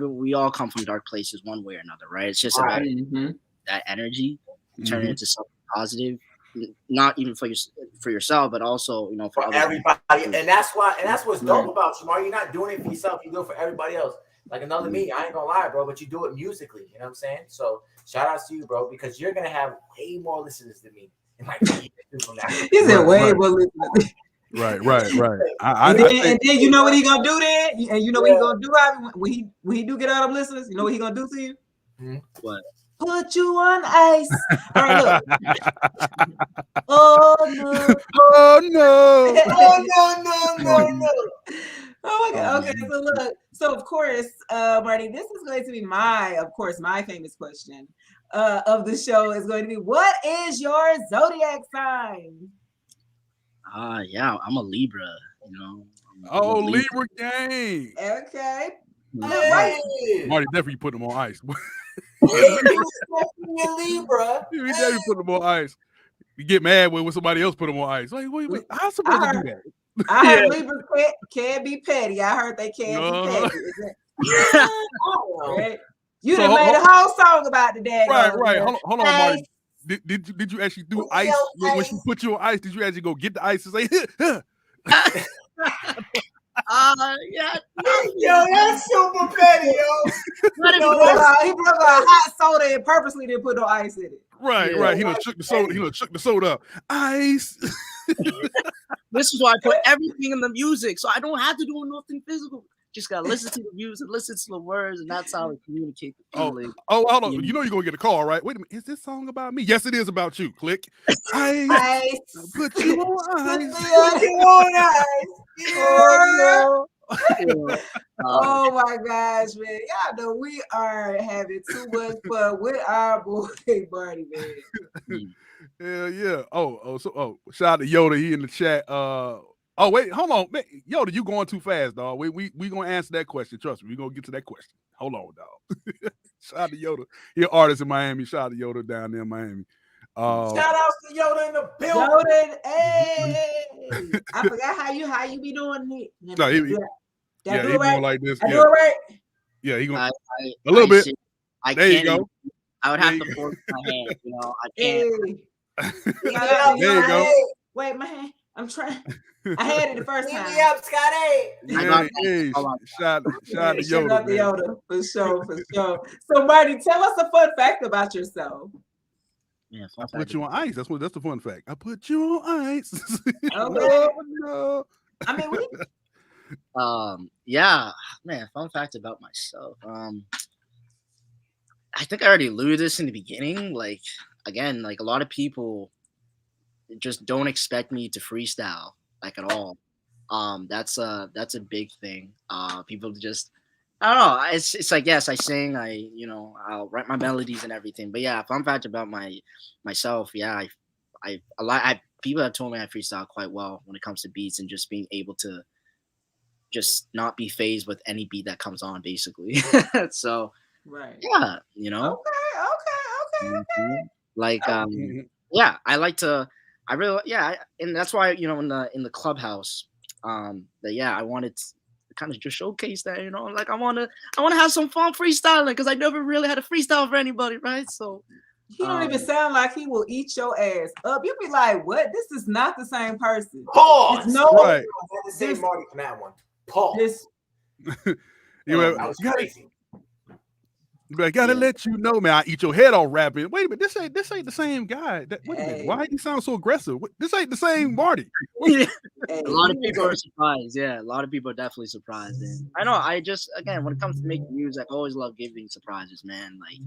Speaker 4: we all come from dark places one way or another, right? It's just about that energy, turn it into something positive, not even for yourself, but also, for
Speaker 2: everybody. And that's what's dope about you, Marty. You're not doing it for yourself, you do it for everybody else. Like another me, I ain't gonna lie, bro, but you do it musically, you know what I'm saying? So shout out to you, bro, because you're gonna have way more listeners than me.
Speaker 5: He said way more listeners.
Speaker 3: Right.
Speaker 5: And then you know what he gonna do then? And you know what he gonna do when he do get out of listeners? You know what he gonna do to you?
Speaker 4: What?
Speaker 5: Put you on ice. All right, look. Oh no.
Speaker 3: Oh no.
Speaker 5: Oh my God. Okay, so look. So of course, Marty, this is going to be my famous question of the show is going to be, what is your zodiac sign?
Speaker 4: Yeah, I'm a Libra,
Speaker 3: Oh, Libra gang.
Speaker 5: Okay.
Speaker 3: Marty definitely put them on ice.
Speaker 2: Libra.
Speaker 3: He definitely put them on ice. You get mad when somebody else put them on ice. Like, wait, how am supposed to do that?
Speaker 5: I heard Libras can be petty. I heard they can be petty. Right? You done made a whole song about the dad.
Speaker 3: Right. Hold on, Marty. Did you actually do ice when she put you on ice? Did you actually go get the ice and say,
Speaker 4: yeah.
Speaker 2: Yo, that's super petty, yo.
Speaker 5: He broke a hot soda and purposely didn't put no ice in it.
Speaker 3: Right. He done shook the soda. He done shook the soda up. Ice.
Speaker 4: This is why I put everything in the music, so I don't have to do nothing physical. Just gotta listen to the music, listen to the words, and that's how we communicate the feeling.
Speaker 3: Oh, hold on. You're gonna get a call, right? Wait a minute. Is this song about me? Yes, it is about you. Click. Ice. Put you on ice.
Speaker 5: Oh, no. Oh my gosh, man. Y'all know we are having too much fun with our boy Marty, man.
Speaker 3: Hell yeah. So shout out to Yoda. He in the chat. Oh wait, hold on, man. Yoda, you going too fast, dog. We gonna answer that question. Trust me, we gonna get to that question. Hold on, dog. Shout out to Yoda. He an artist in Miami. Shout out to Yoda down there in Miami.
Speaker 2: Shout out to Yoda in the building.
Speaker 5: Yoda, hey, I forgot how you be doing it.
Speaker 3: No, he
Speaker 5: do
Speaker 3: yeah,
Speaker 5: it
Speaker 3: he
Speaker 5: right?
Speaker 3: going like this.
Speaker 5: I
Speaker 3: Yeah,
Speaker 5: do it right.
Speaker 3: yeah, he going
Speaker 4: I,
Speaker 3: a little bit.
Speaker 4: I
Speaker 3: There you
Speaker 4: can't
Speaker 3: go.
Speaker 4: even- I would
Speaker 3: There
Speaker 4: have
Speaker 3: you
Speaker 4: to force my hand. You know, I
Speaker 5: Hey,
Speaker 4: can't.
Speaker 3: There you go.
Speaker 5: Wait, my hand. I'm trying. I had it the first
Speaker 2: Give
Speaker 5: time.
Speaker 2: me up, Scotty.
Speaker 4: I
Speaker 3: Yeah,
Speaker 4: got
Speaker 3: hey,
Speaker 4: Hold on.
Speaker 3: shout out to
Speaker 5: Shout out
Speaker 3: Yoda,
Speaker 5: to
Speaker 3: man.
Speaker 5: Yoda, for sure. So, Marty, tell us a fun fact about yourself.
Speaker 4: Yeah,
Speaker 3: I put you on ice. That's the fun fact. I put you on ice.
Speaker 5: Okay.
Speaker 3: No.
Speaker 5: I mean, we
Speaker 4: Yeah, man, fun fact about myself. I think I already alluded to this in the beginning. Like, again, like a lot of people just don't expect me to freestyle like at all. That's a big thing. People just, I don't know. It's like, yes, I sing, I'll write my melodies and everything. But yeah, fun fact about myself. Yeah, people have told me I freestyle quite well when it comes to beats and just being able to just not be phased with any beat that comes on, basically. So
Speaker 5: right.
Speaker 4: yeah,
Speaker 5: Okay.
Speaker 4: like yeah, I like to. I really and that's why in the clubhouse, that I wanted to kind of just showcase that like I want to have some fun freestyling because I never really had a freestyle for anybody, right? So
Speaker 5: he don't even sound like he will eat your ass up. You'll be like, what? This is not the same person.
Speaker 2: Pause.
Speaker 5: No,
Speaker 3: Right.
Speaker 2: I had to say Marty from that one. Pause.
Speaker 5: This,
Speaker 2: that was crazy.
Speaker 3: I gotta let you know, man. I eat your head off rapping. Wait a minute, this ain't the same guy. Wait a minute, why you sound so aggressive? This ain't the same Marty.
Speaker 4: a lot of people are surprised. Yeah, a lot of people are definitely surprised. And I know. I just again, when it comes to making music, I always love giving surprises, man. Like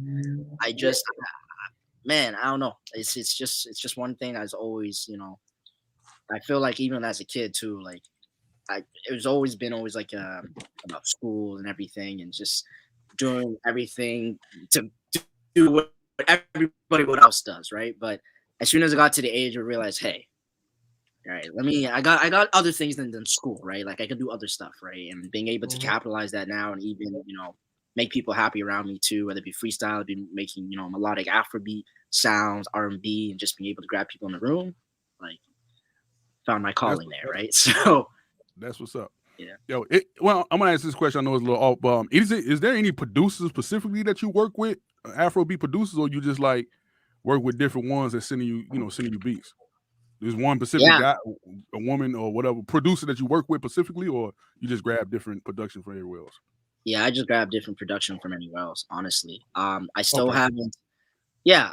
Speaker 4: man, I don't know. It's just one thing I've always, I feel like even as a kid too, like it was always like about school and everything and just doing everything to do what everybody else does, right? But as soon as I got to the age where I realized, hey, all right, I got other things than school, right? Like I could do other stuff, right? And being able to capitalize that now and even, make people happy around me too, whether it be freestyle, be making, melodic Afrobeat sounds, R&B, and just being able to grab people in the room, like found my calling there, right? So
Speaker 3: that's what's up.
Speaker 4: Yeah.
Speaker 3: Yo, well, I'm gonna ask this question. I know it's a little off. Is there any producers specifically that you work with, Afrobeat producers, or you just like work with different ones that sending you beats? There's one specific guy, a woman, or whatever producer that you work with specifically, or you just grab different production from everywhere else?
Speaker 4: Yeah, I just grab different production from anywhere else. Honestly, I still haven't. Yeah,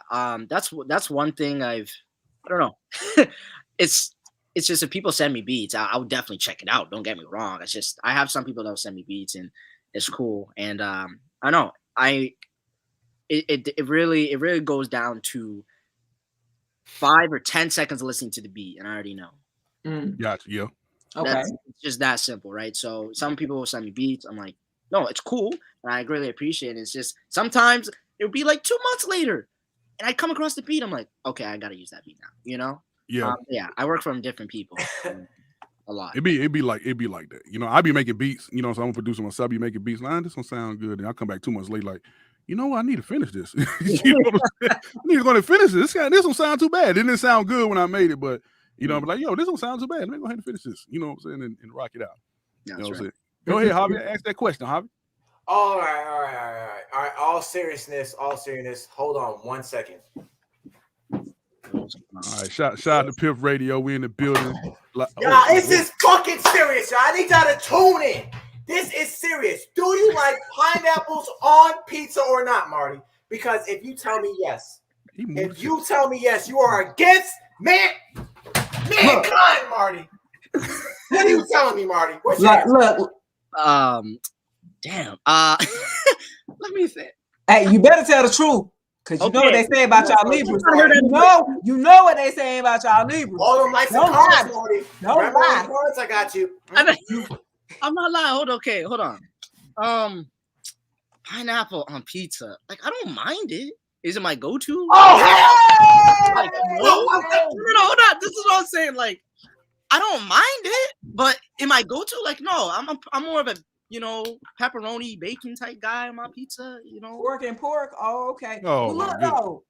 Speaker 4: that's one thing I don't know. It's just if people send me beats, I would definitely check it out. Don't get me wrong. It's just I have some people that will send me beats and it's cool. And I know it really goes down to 5 or 10 seconds of listening to the beat, and I already know.
Speaker 3: Gotcha. Yeah.
Speaker 5: okay.
Speaker 4: It's just that simple, right? So some people will send me beats. I'm like, no, it's cool, and I really appreciate it. It's just sometimes it'll be like 2 months later, and I come across the beat. I'm like, okay, I gotta use that beat now.
Speaker 3: Yeah.
Speaker 4: I work from different people a lot.
Speaker 3: It'd be like that. I be making beats, so I'm a producer myself, I be making beats. Like, this don't sound good. And I come back 2 months later, like, I need to finish this. I need to go and finish this. This don't sound too bad. It didn't sound good when I made it, but I'm like, this don't sound too bad. Let me go ahead and finish this. You know what I'm saying? And rock it out.
Speaker 4: That's right.
Speaker 3: What I'm saying? Go ahead, Javi. Ask that question, Javi.
Speaker 2: All right. All seriousness. Hold on 1 second.
Speaker 3: All right, shout out to Piff Radio. We in the building.
Speaker 2: This is fucking serious, y'all. I need y'all to tune in. This is serious. Do you like pineapples on pizza or not, Marty? Because if you tell me yes, you are against mankind, Marty. What are you telling me, Marty? What's
Speaker 5: Look.
Speaker 4: Damn. Let me think.
Speaker 5: Hey, you better tell the truth. Because you know what they say about y'all Libras. You know what they say about y'all Libras.
Speaker 2: All them likes and cards, Marty.
Speaker 5: Don't lie.
Speaker 2: Cards, I got you.
Speaker 4: I'm not lying. Hold on. Pineapple on pizza. Like, I don't mind it. Is it my go-to?
Speaker 2: Oh, hell!
Speaker 4: Like, no, hold on. This is what I'm saying. Like, I don't mind it, but am I go to? Like, no, I'm more of a pepperoni bacon type guy on my pizza.
Speaker 5: Pork and pork. Oh, okay.
Speaker 3: Oh,
Speaker 5: Well,
Speaker 3: my
Speaker 5: look
Speaker 3: goodness.
Speaker 5: though.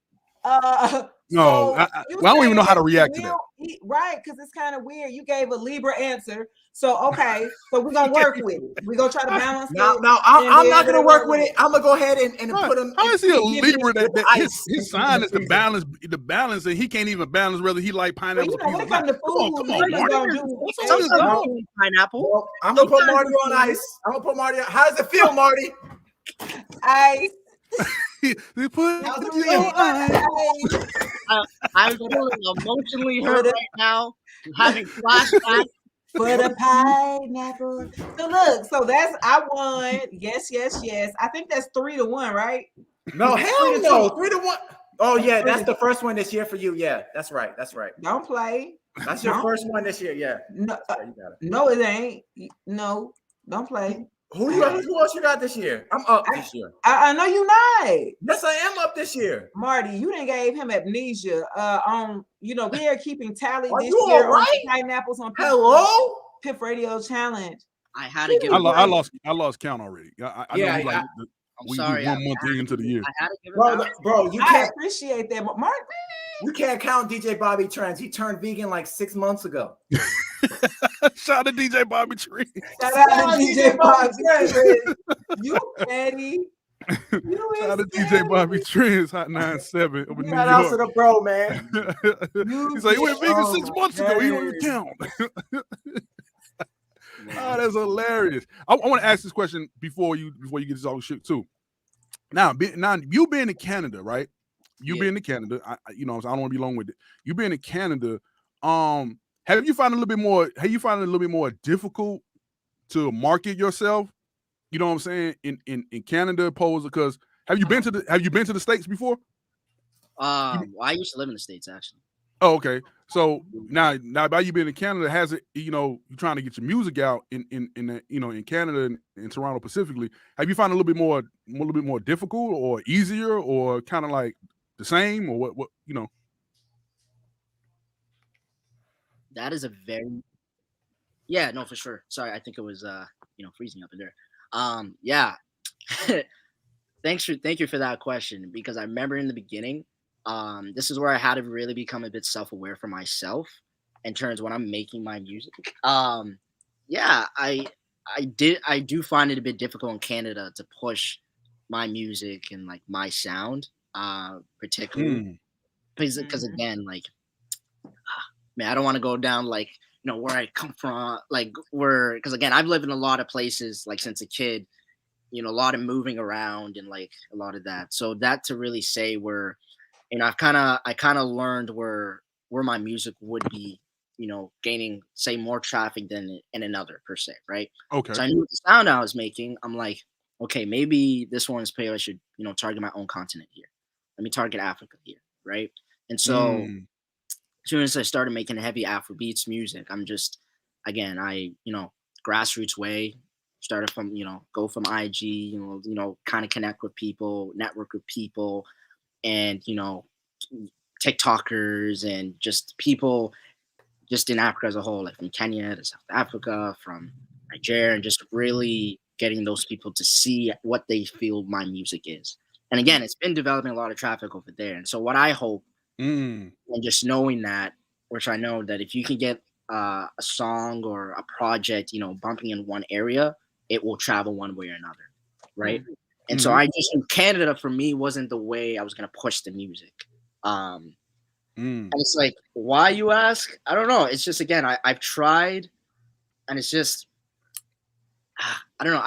Speaker 3: No,
Speaker 5: you
Speaker 3: well, I don't even know
Speaker 5: said
Speaker 3: how to react to
Speaker 5: you
Speaker 3: that.
Speaker 5: will eat- right? Because it's kind of weird. You gave a Libra answer, so okay. So we're gonna work with it. We're gonna try to balance
Speaker 2: No,
Speaker 5: it.
Speaker 2: I'm not gonna work with it. I'm gonna go ahead and put him.
Speaker 3: How is he a Libra
Speaker 2: with
Speaker 3: that
Speaker 2: ice
Speaker 3: his
Speaker 2: in
Speaker 3: sign
Speaker 2: the
Speaker 3: is the
Speaker 2: freezer?
Speaker 3: balance, and he can't even balance whether he like
Speaker 5: Well,
Speaker 3: pineapples or
Speaker 5: when
Speaker 3: pizza
Speaker 5: it
Speaker 3: or not.
Speaker 5: comes to food,
Speaker 3: Come on,
Speaker 5: Libras
Speaker 3: Marty.
Speaker 5: don't do
Speaker 3: Sometimes
Speaker 5: anything.
Speaker 3: I
Speaker 4: don't pineapple.
Speaker 2: Well, I'm gonna put Marty on ice. I'm gonna put Marty on. How does it feel, Marty?
Speaker 5: Ice.
Speaker 3: They put
Speaker 2: How's it
Speaker 3: you
Speaker 2: feel?
Speaker 3: on.
Speaker 4: I'm feeling emotionally hurt right now. I'm having flashbacks.
Speaker 5: For the pineapple. So look, so that's I won. Yes. I think that's 3-1, right?
Speaker 2: No, hell no. 3-1. Oh yeah, that's
Speaker 5: 3-2.
Speaker 2: the first one this year for you. Yeah, that's right. That's right.
Speaker 5: Don't play.
Speaker 2: That's your first one this year. Yeah.
Speaker 5: No,
Speaker 2: Yeah, you got it.
Speaker 5: no, it ain't. No, don't play.
Speaker 2: Who else you got this year? I'm up this year.
Speaker 5: I know you not.
Speaker 2: Yes, I am up this year.
Speaker 5: Marty, you didn't gave him amnesia. We are keeping tally
Speaker 2: Are
Speaker 5: this
Speaker 2: you
Speaker 5: year
Speaker 2: all right?
Speaker 5: on pineapples on
Speaker 2: Hello?
Speaker 5: Piff Radio Challenge.
Speaker 4: I had to give.
Speaker 3: I lost count already. I
Speaker 2: Yeah,
Speaker 3: know
Speaker 2: yeah.
Speaker 3: we
Speaker 4: sorry,
Speaker 3: 1 month into the year.
Speaker 4: I had to give it out.
Speaker 2: Bro, you
Speaker 5: I
Speaker 2: can't
Speaker 5: appreciate that, but Mark,
Speaker 2: you can't count DJ Bobby Trends. He turned vegan like 6 months ago.
Speaker 3: Shout out to DJ Bobby Tree.
Speaker 5: shout out
Speaker 2: Shout out
Speaker 5: to DJ Bobby.
Speaker 2: Trends.
Speaker 5: You petty. You
Speaker 3: Shout out to
Speaker 5: is
Speaker 3: DJ
Speaker 5: petty.
Speaker 3: Bobby Trends, Hot 97 over New
Speaker 2: Shout out to
Speaker 3: York.
Speaker 2: the bro, man.
Speaker 3: He's like, he went vegan 6 months ago. He don't even
Speaker 2: Hey.
Speaker 3: count. Oh, that's hilarious. I want to ask this question before you get this all shit too. Now you being in Canada, right? You being in Canada, I don't want to be long with it. You being in Canada, have you found it a little bit more difficult to market yourself? You know what I'm saying? In Canada, opposed because have you been to the States before?
Speaker 4: Well, I used to live in the States actually.
Speaker 3: Oh, okay. So now by you being in Canada, has it, you're trying to get your music out in Canada and in Toronto specifically, have you found it a little bit more difficult or easier or kind of like the same or what?
Speaker 4: That is a very no, for sure. Sorry, I think it was freezing up in there. Yeah. Thank you for that question because I remember in the beginning, this is where I had to really become a bit self-aware for myself in terms of when I'm making my music. I do find it a bit difficult in Canada to push my music and like my sound, particularly because again, like, man, I don't want to go down like where I come from, like because again, I've lived in a lot of places like since a kid, a lot of moving around and like a lot of that. So that to really say where, I kind of learned where my music would be, gaining say more traffic than in another per se, right?
Speaker 3: Okay.
Speaker 4: So I knew the sound I was making. I'm like, okay, maybe this one's pay. I should, target my own continent here. Let me target Africa here, right? And so as soon as I started making heavy Afrobeats music, I'm just, again, grassroots way, started from, go from IG, kind of connect with people, network with people, and, TikTokers and just people just in Africa as a whole, like from Kenya to South Africa, from Nigeria, and just really getting those people to see what they feel my music is. And again, it's been developing a lot of traffic over there. And so what I hope, and just knowing that, which I know that if you can get a song or a project, bumping in one area, it will travel one way or another, right? And so I just knew Canada for me wasn't the way I was going to push the music. And it's like, why, you ask? I don't know. It's just, again, I've tried, and it's just, I don't know.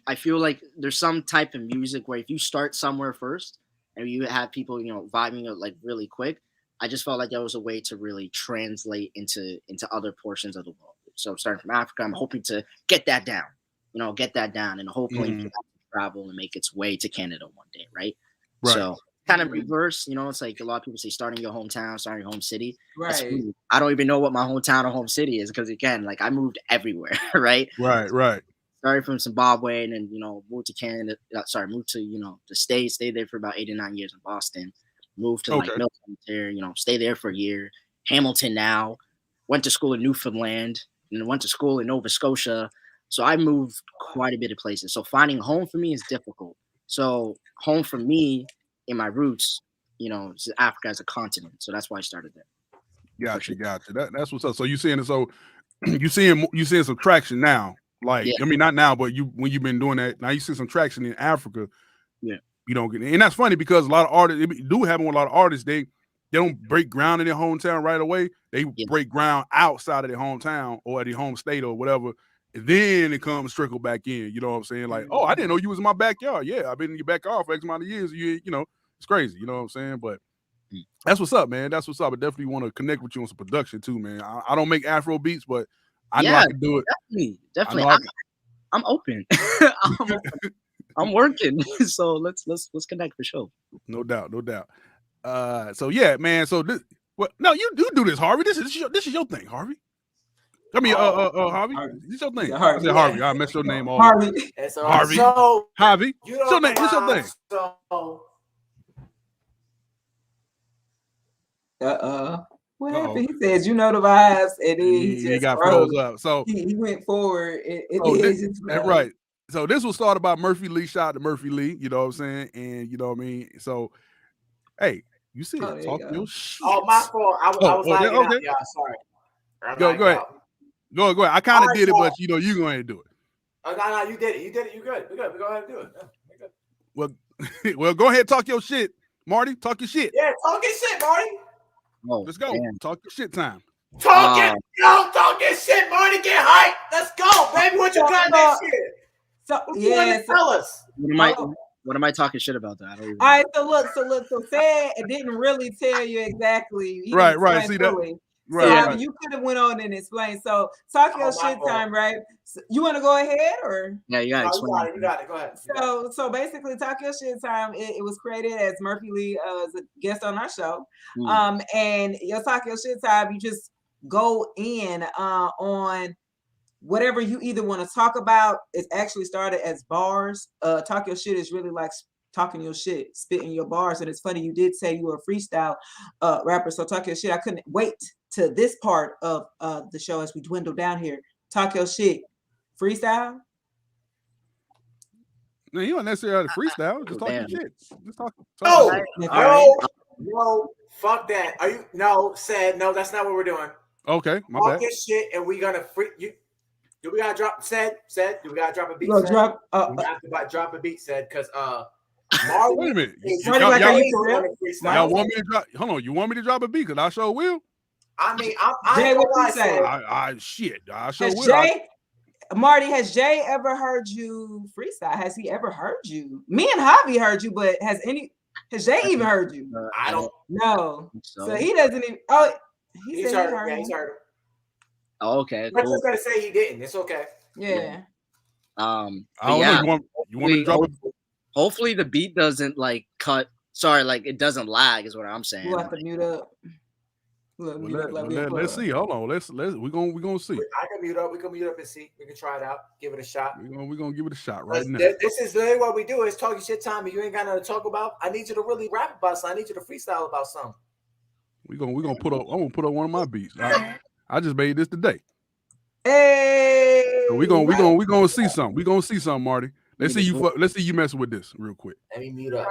Speaker 4: I feel like there's some type of music where if you start somewhere first and you have people, vibing it like really quick, I just felt like that was a way to really translate into other portions of the world. So starting from Africa, I'm hoping to get that down, and hopefully travel and make its way to Canada one day, right? So kind of reverse, it's like a lot of people say starting your hometown, starting your home city.
Speaker 5: right?
Speaker 4: I don't even know what my hometown or home city is because again, like I moved everywhere, right?
Speaker 3: Right.
Speaker 4: Started from Zimbabwe and then moved to Canada. Moved to the States. Stayed there for about 8 or 9 years in Boston. Moved to like Milton, there, stay there for a year. Hamilton now. went to school in Newfoundland and went to school in Nova Scotia. So I moved quite a bit of places. So finding home for me is difficult. So home for me in my roots, is Africa as a continent. So that's why I started there.
Speaker 3: Gotcha. That's what's up. So you seeing it? So you seeing some traction now? Like, I mean, not now, but when you've been doing that, now you see some traction in Africa.
Speaker 4: Yeah.
Speaker 3: And that's funny because a lot of artists, it do happen with a lot of artists. They don't break ground in their hometown right away. They break ground outside of their hometown or at their home state or whatever. And then it comes trickle back in. You know what I'm saying? Like, oh, I didn't know you was in my backyard. Yeah, I've been in your backyard for X amount of years. It's crazy. You know what I'm saying? But that's what's up, man. That's what's up. I definitely want to connect with you on some production too, man. I don't make Afro beats, but I know I can do it.
Speaker 4: Definitely. I'm open. I'm working. So let's connect for sure.
Speaker 3: No doubt. So yeah, man. So you do this, Harvey. This is your thing, Harvey. I mean, Harvey. This is your thing. I said Harvey. I messed your name all.
Speaker 5: Harvey.
Speaker 3: Harvey.
Speaker 2: So,
Speaker 3: Harvey. What's your name? What's your thing?
Speaker 5: What happened? He says, you know the vibes, and then he
Speaker 3: got froze up. So
Speaker 5: he went forward.
Speaker 3: Right. So this was started by Murphy Lee. Shout out to Murphy Lee. You know what I'm saying? And you know what I mean. So, hey, you see it? Talk your shit.
Speaker 2: Oh, my fault. I was lagging out, y'all. Sorry.
Speaker 3: Go ahead. Go ahead. I kind of did it, but you go ahead and do it.
Speaker 2: Oh, no, you did it. You did it. You good. We go ahead and do it. Yeah,
Speaker 3: well, go ahead. Talk your shit, Marty. Talk your shit.
Speaker 2: Yeah, talk your shit, Marty.
Speaker 3: Oh, let's go. Damn. Talk your shit time.
Speaker 2: Talk your shit, Marty. Get hyped. Let's go, baby. What you got next year?
Speaker 5: So
Speaker 2: tell us.
Speaker 4: What am I talking shit about? That?
Speaker 5: All right. So said it didn't really tell you exactly.
Speaker 3: Right. See that.
Speaker 5: Right. You could have went on and explained. So talk your shit time, right? So, you want to go ahead or?
Speaker 4: Yeah, you got it.
Speaker 2: You got it. Go ahead.
Speaker 5: So basically, talk your shit time. It was created as Murphy Lee as a guest on our show. And your talk your shit time, you just go in on whatever you either want to talk about. It's actually started as bars. Talk your shit is really like talking your shit, spitting your bars. And it's funny, you did say you were a freestyle rapper. So talk your shit. I couldn't wait to this part of the show as we dwindle down here. Talk your shit. Freestyle?
Speaker 3: No, you don't necessarily have to freestyle. Just talk your shit. Just talk.
Speaker 2: No, fuck that. Are you no? That's not what we're doing.
Speaker 3: Okay, my
Speaker 2: talk
Speaker 3: bad.
Speaker 2: Your shit, and we gonna free you. Do we gotta drop? Said. Do we gotta drop a beat?
Speaker 5: We have
Speaker 2: to drop a beat. Said because Marty.
Speaker 3: Wait a minute.
Speaker 2: Y'all
Speaker 3: want me to drop? Hold on. You want me to drop a beat? Cause I sure will.
Speaker 2: I mean,
Speaker 5: Jay, what you say?
Speaker 3: I sure will.
Speaker 5: Jay, Marty, has Jay ever heard you freestyle? Has he ever heard you? Me and Javi heard you, but has Jay even heard you?
Speaker 2: I don't
Speaker 5: know. So he doesn't even. Oh,
Speaker 2: he's heard him. Yeah, he's heard him.
Speaker 4: Oh, okay.
Speaker 2: We're just gonna say he didn't. It's okay.
Speaker 5: Yeah.
Speaker 3: I don't know. You want me to drop it?
Speaker 4: Hopefully the beat doesn't like cut. Sorry, like it doesn't lag. Is what I'm saying.
Speaker 5: We'll have to mute up.
Speaker 3: Let's see. Hold on. We're gonna see.
Speaker 2: I can mute up. We can mute up and see. We can try it out. Give it a shot.
Speaker 3: We're gonna give it a shot right now.
Speaker 2: This is literally what we do. Is talking shit time. You ain't got nothing to talk about. I need you to really rap about something. I need you to freestyle about something.
Speaker 3: We're gonna put up. I'm gonna put up one of my beats. I just made this today.
Speaker 5: Hey.
Speaker 3: So we're gonna see something. We're gonna see something, Marty. Let's see you messing with this real quick.
Speaker 2: Let me mute up.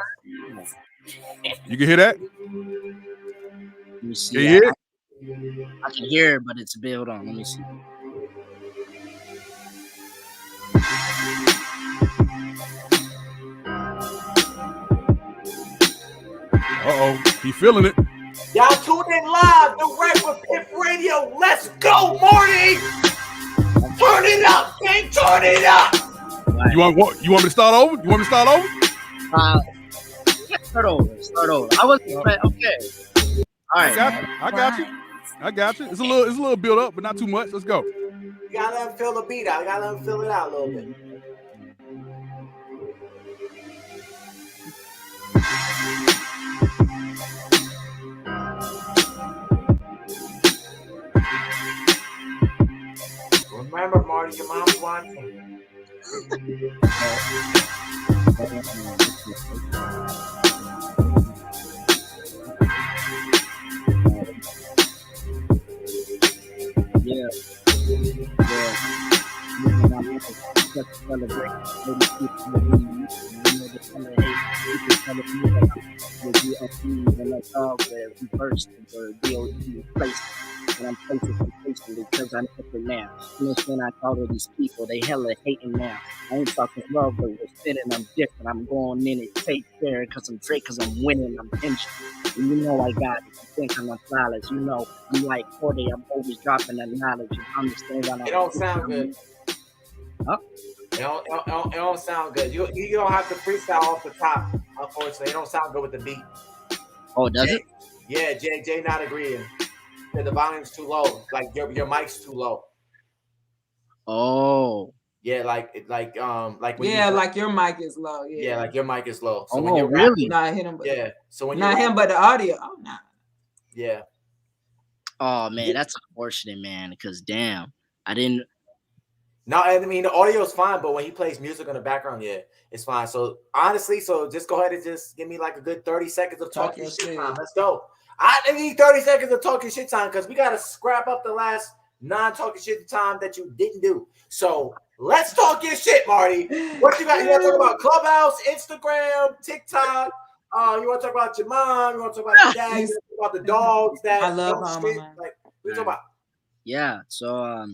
Speaker 3: You can hear that?
Speaker 4: Let me see.
Speaker 3: Can you hear it?
Speaker 4: I can hear it, but it's a bit. Hold on. Let me see.
Speaker 3: He feeling it.
Speaker 2: Y'all tuned in live, direct with Piff Radio. Let's go, Marty! Turn it up, gang! Turn it up!
Speaker 3: You want me to start over?
Speaker 4: Start over. I wasn't okay. All right.
Speaker 3: I got you. It's a little build up, but not too much. Let's go.
Speaker 2: You gotta let him feel the beat out. You gotta let him feel it out a little bit. Remember, Marty, your mom's watching.
Speaker 4: when I saw where we first were DOT placed, and I'm placing because I'm different now. You understand? I thought of these people, they hella hating now. I ain't talking love, but we're fitting. I'm different. I'm going in and take care because I'm Drake, because I'm winning. I'm pinched. And you know I got it. You think I'm a flawless. You know I'm like 40. I'm always dropping that knowledge. You understand what I'm
Speaker 2: It don't sound good.
Speaker 4: Huh?
Speaker 2: It don't sound good. You don't have to freestyle off the top. Unfortunately, it don't sound good with the beat.
Speaker 4: Oh, does it?
Speaker 2: Yeah, Jay not agreeing. The volume's too low. Like your mic's too low.
Speaker 4: Oh.
Speaker 2: Yeah, like when
Speaker 5: like your mic is low.
Speaker 2: Yeah, like your mic is low. So
Speaker 4: oh,
Speaker 2: when you're
Speaker 4: really?
Speaker 2: rapping,
Speaker 5: not hit him, but
Speaker 2: yeah. So when
Speaker 5: not him, but the audio. Oh, nah.
Speaker 2: Yeah.
Speaker 4: Oh man, that's unfortunate, man. Because damn, I didn't.
Speaker 2: No, I mean the audio is fine, but when he plays music in the background, yeah, it's fine. So honestly, just go ahead and just give me like a good 30 seconds of talking shit time. Let's go. I need 30 seconds of talking shit time because we gotta scrap up the last non-talking shit time that you didn't do. So let's talk your shit, Marty. What you got? You want to talk about Clubhouse, Instagram, TikTok? You want to talk about your mom? You want to talk about your dad? You want to talk about the dogs that
Speaker 5: I love
Speaker 2: shit? Like, what you talking about?
Speaker 4: Yeah. So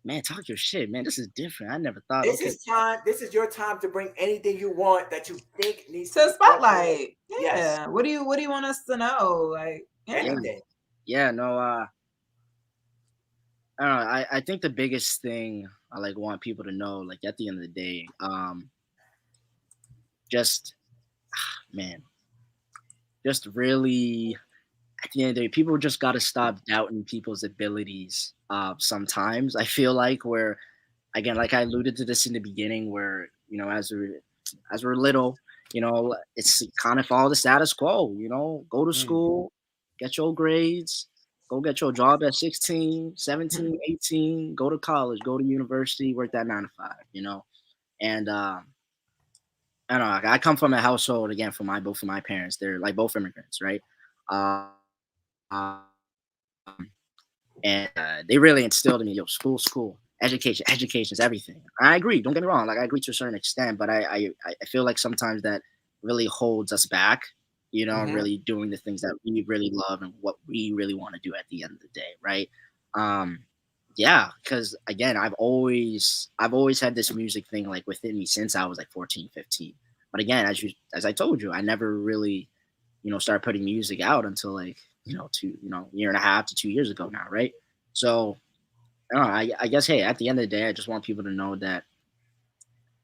Speaker 4: man, talk your shit, man. This is different. I never thought.
Speaker 2: This is time. This is your time to bring anything you want that you think needs
Speaker 5: to spotlight. Yeah.
Speaker 2: Yes.
Speaker 5: What do you want us to know? Like
Speaker 2: anything.
Speaker 4: Yeah. No. I don't know. I think the biggest thing I like want people to know, like at the end of the day, just really at the end of the day, people just got to stop doubting people's abilities. Sometimes I feel like where, again, like I alluded to this in the beginning, where as we're little, it's kind of follow the status quo. Go to school, get your grades, go get your job at 16, 17, 18, go to college, go to university, work that 9 to 5. And I don't know. I come from a household again both of my parents. They're like both immigrants, right? And they really instilled in me, school, education is everything. I agree. Don't get me wrong. Like I agree to a certain extent, but I feel like sometimes that really holds us back. Really doing the things that we really love and what we really want to do at the end of the day, right? Yeah, because again, I've always had this music thing like within me since I was like 14, 15. But again, as I told you, I never really, started putting music out until like, year and a half to 2 years ago now, right? So I guess, hey, at the end of the day, I just want people to know that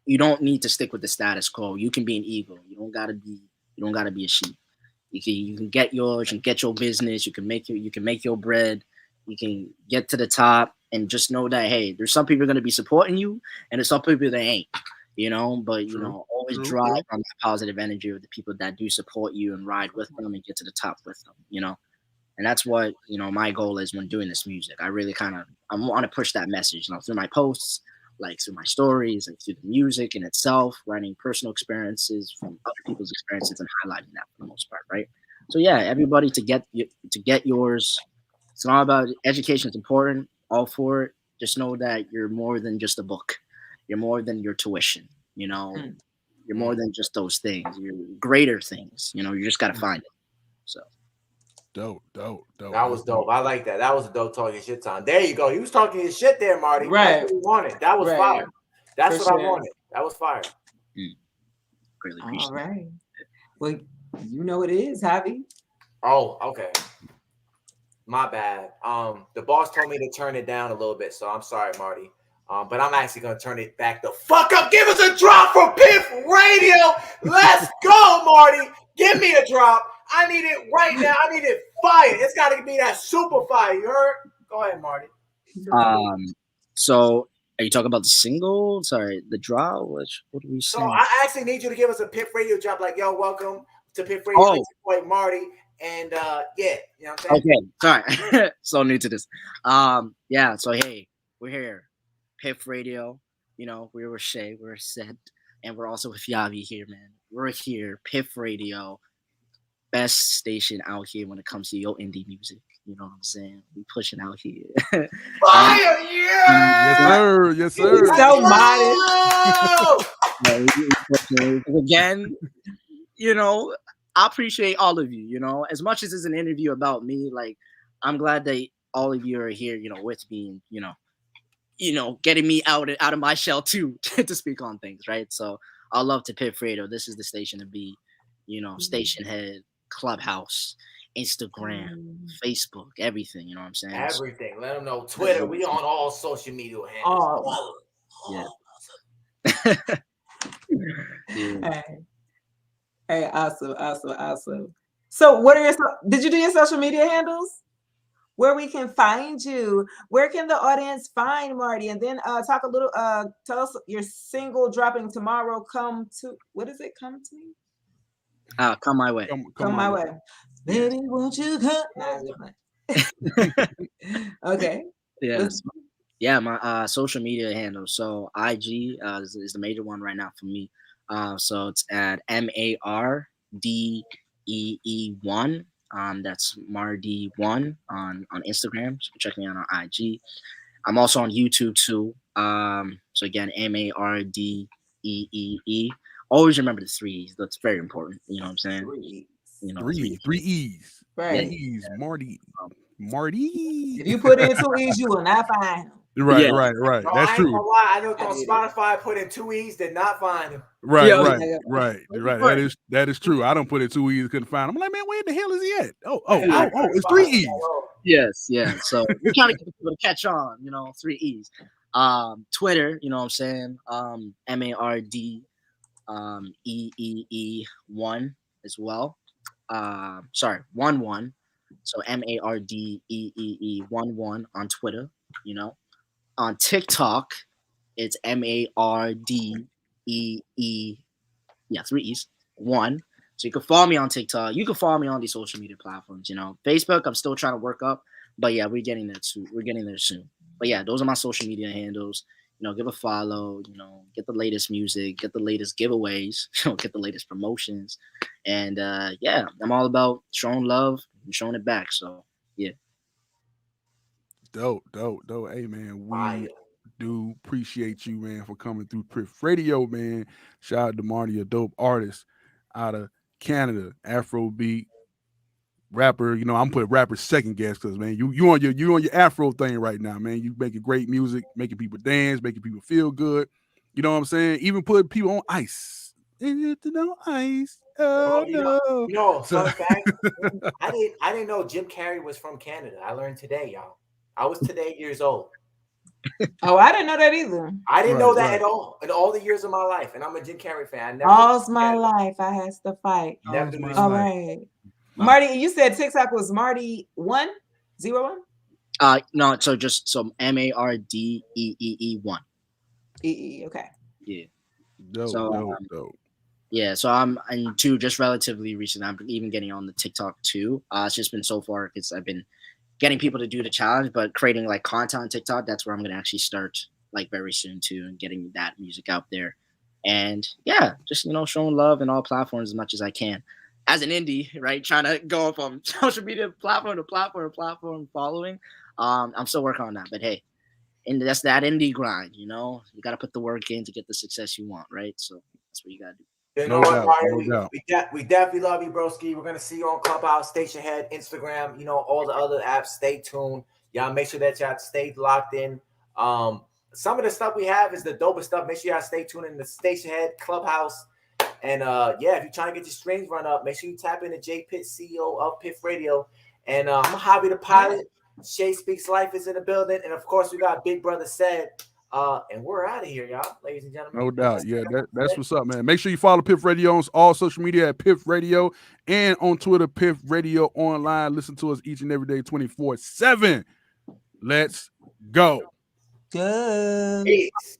Speaker 4: you don't need to stick with the status quo. You can be an eagle. You don't gotta be a sheep. You can get yours, you can get your business, you can make your bread, you can get to the top, and just know that, hey, there's some people gonna be supporting you and there's some people that ain't, but always drive on that positive energy of the people that do support you and ride with them and get to the top with them, and that's what my goal is when doing this music. I really I want to push that message, through my posts, like through my stories, and through the music in itself, writing personal experiences from other people's experiences and highlighting that for the most part, right? So yeah, everybody to get yours. It's not about education. It's important, all for it. Just know that you're more than just a book. You're more than your tuition. You're more than just those things. You're greater things. You just got to find it. So.
Speaker 3: Dope.
Speaker 2: That was dope. I like that. That was a dope talking shit time. There you go. He was talking his shit there, Marty.
Speaker 5: Right.
Speaker 2: That's what we wanted. That was fire. That's what I wanted. That was fire.
Speaker 4: Really appreciate
Speaker 5: All right. Well, you know it is, Javi.
Speaker 2: Oh, okay. My bad. The boss told me to turn it down a little bit, so I'm sorry, Marty. But I'm actually gonna turn it back the fuck up. Give us a drop for Piff Radio. Let's go, Marty. Give me a drop. I need it right now. I need it fire. It's got to be that super fire. You heard? Go ahead, Marty.
Speaker 4: So are you talking about the single? Sorry, the draw? What do we say?
Speaker 2: So I actually need you to give us a Piff Radio drop. Like, yo, welcome to Piff Radio.
Speaker 4: Oh.
Speaker 2: It's your boy Marty. And yeah, you know what I'm saying?
Speaker 4: Okay, sorry. So new to this. Yeah, so hey, we're here. Piff Radio. We're with Shay, we're set, and we're also with Yavi here, man. We're here, Piff Radio. best station out here when it comes to your indie music. You know what I'm saying? We pushing out here.
Speaker 2: Fire,
Speaker 3: Yes, sir. Yes,
Speaker 5: He's
Speaker 3: sir.
Speaker 5: so modest.
Speaker 4: Again, you know, I appreciate all of you. You know, as much as it's an interview about me, like I'm glad that all of you are here. You know, with me, and getting me out of my shell too to speak on things, right? So I love to Piff Radio. This is the station to be. Station head, Clubhouse, Instagram, Facebook, everything. You know what I'm saying?
Speaker 2: Everything. Let them know. Twitter. We on all social media handles.
Speaker 4: Yeah. Yeah.
Speaker 5: Hey, awesome. So, did you do your social media handles? Where we can find you? Where can the audience find Marty? And then talk a little. Tell us your single dropping tomorrow. Come to me?
Speaker 4: Come my way.
Speaker 5: Come my way. Baby, won't you come? Okay.
Speaker 4: Yeah. My social media handle. So IG is the major one right now for me. So it's at MARDEE1. That's Mardeee1 on Instagram. So check me out on IG. I'm also on YouTube too. So again, MARDEE. Always remember the 3 E's. That's very important. You know what I'm saying?
Speaker 5: 3
Speaker 3: E's. 3 E's.
Speaker 5: Right.
Speaker 3: 3 E's. Marty.
Speaker 5: If you put in 2 E's, you will not find him.
Speaker 3: Right.
Speaker 2: No,
Speaker 3: That's true.
Speaker 2: I know on Spotify put in 2 E's, did not find him.
Speaker 3: Right. That is true. I don't put in 2 E's, couldn't find him. I'm like, man, where the hell is he at? Oh, it's 3 E's.
Speaker 4: Yes, yeah. So we're trying to get people to catch on, 3 E's. Twitter, you know what I'm saying? MARD EEE1 as well. Sorry, 11. So MARDEEE11 on Twitter, On TikTok, it's MARDEE, 3 E's, 1. So you can follow me on TikTok. You can follow me on these social media platforms, Facebook, I'm still trying to work up. But yeah, we're getting there too. We're getting there soon. But yeah, those are my social media handles. Give a follow, get the latest music, get the latest giveaways, get the latest promotions. And yeah, I'm all about showing love and showing it back. So yeah.
Speaker 3: Dope. Hey man, we do appreciate you, man, for coming through Piff Radio, man. Shout out to Marty, a dope artist out of Canada, Afrobeat rapper. I'm putting rapper second guess because, man, you on your Afro thing right now, man. You making great music, making people dance, making people feel good. You know what I'm saying? Even putting people on ice. No ice. Oh no.
Speaker 2: Fun fact. I didn't know Jim Carrey was from Canada. I learned today, y'all. I was today years old.
Speaker 5: Oh, I didn't know that either.
Speaker 2: I didn't know that at all in all the years of my life. And I'm a Jim Carrey fan.
Speaker 5: All's my life I has to fight. All right. Marty, you said TikTok was Marty101?
Speaker 4: No, so MARDEEE1.
Speaker 5: Okay.
Speaker 4: Yeah.
Speaker 3: Dope.
Speaker 4: Yeah, so I'm just relatively recent. I'm even getting on the TikTok too. It's just been so far because I've been getting people to do the challenge, but creating like content on TikTok, that's where I'm gonna actually start like very soon too, and getting that music out there. And yeah, just showing love in all platforms as much as I can. As an indie, right, trying to go from social media platform to platform following. I'm still working on that, but hey, and that's that indie grind. You got to put the work in to get the success you want, right? So that's what you got to do.
Speaker 2: No doubt. We definitely love you, broski. We're gonna see you on Clubhouse, Station Head, Instagram, all the other apps. Stay tuned. Y'all make sure that y'all stay locked in. Some of the stuff we have is the dopest stuff. Make sure y'all stay tuned in the Station Head, Clubhouse. And if you're trying to get your strings run up, make sure you tap into J Pitt, CEO of Piff Radio. And I'm Hobby the Pilot. Shay Speaks Life is in the building. And of course, we got Big Brother Said. And we're out of here, y'all, ladies and gentlemen.
Speaker 3: No doubt. Yeah, that's what's up, man. Make sure you follow Piff Radio on all social media at Piff Radio and on Twitter, Piff Radio Online. Listen to us each and every day, 24/7. Let's go.
Speaker 5: Good.
Speaker 2: Peace.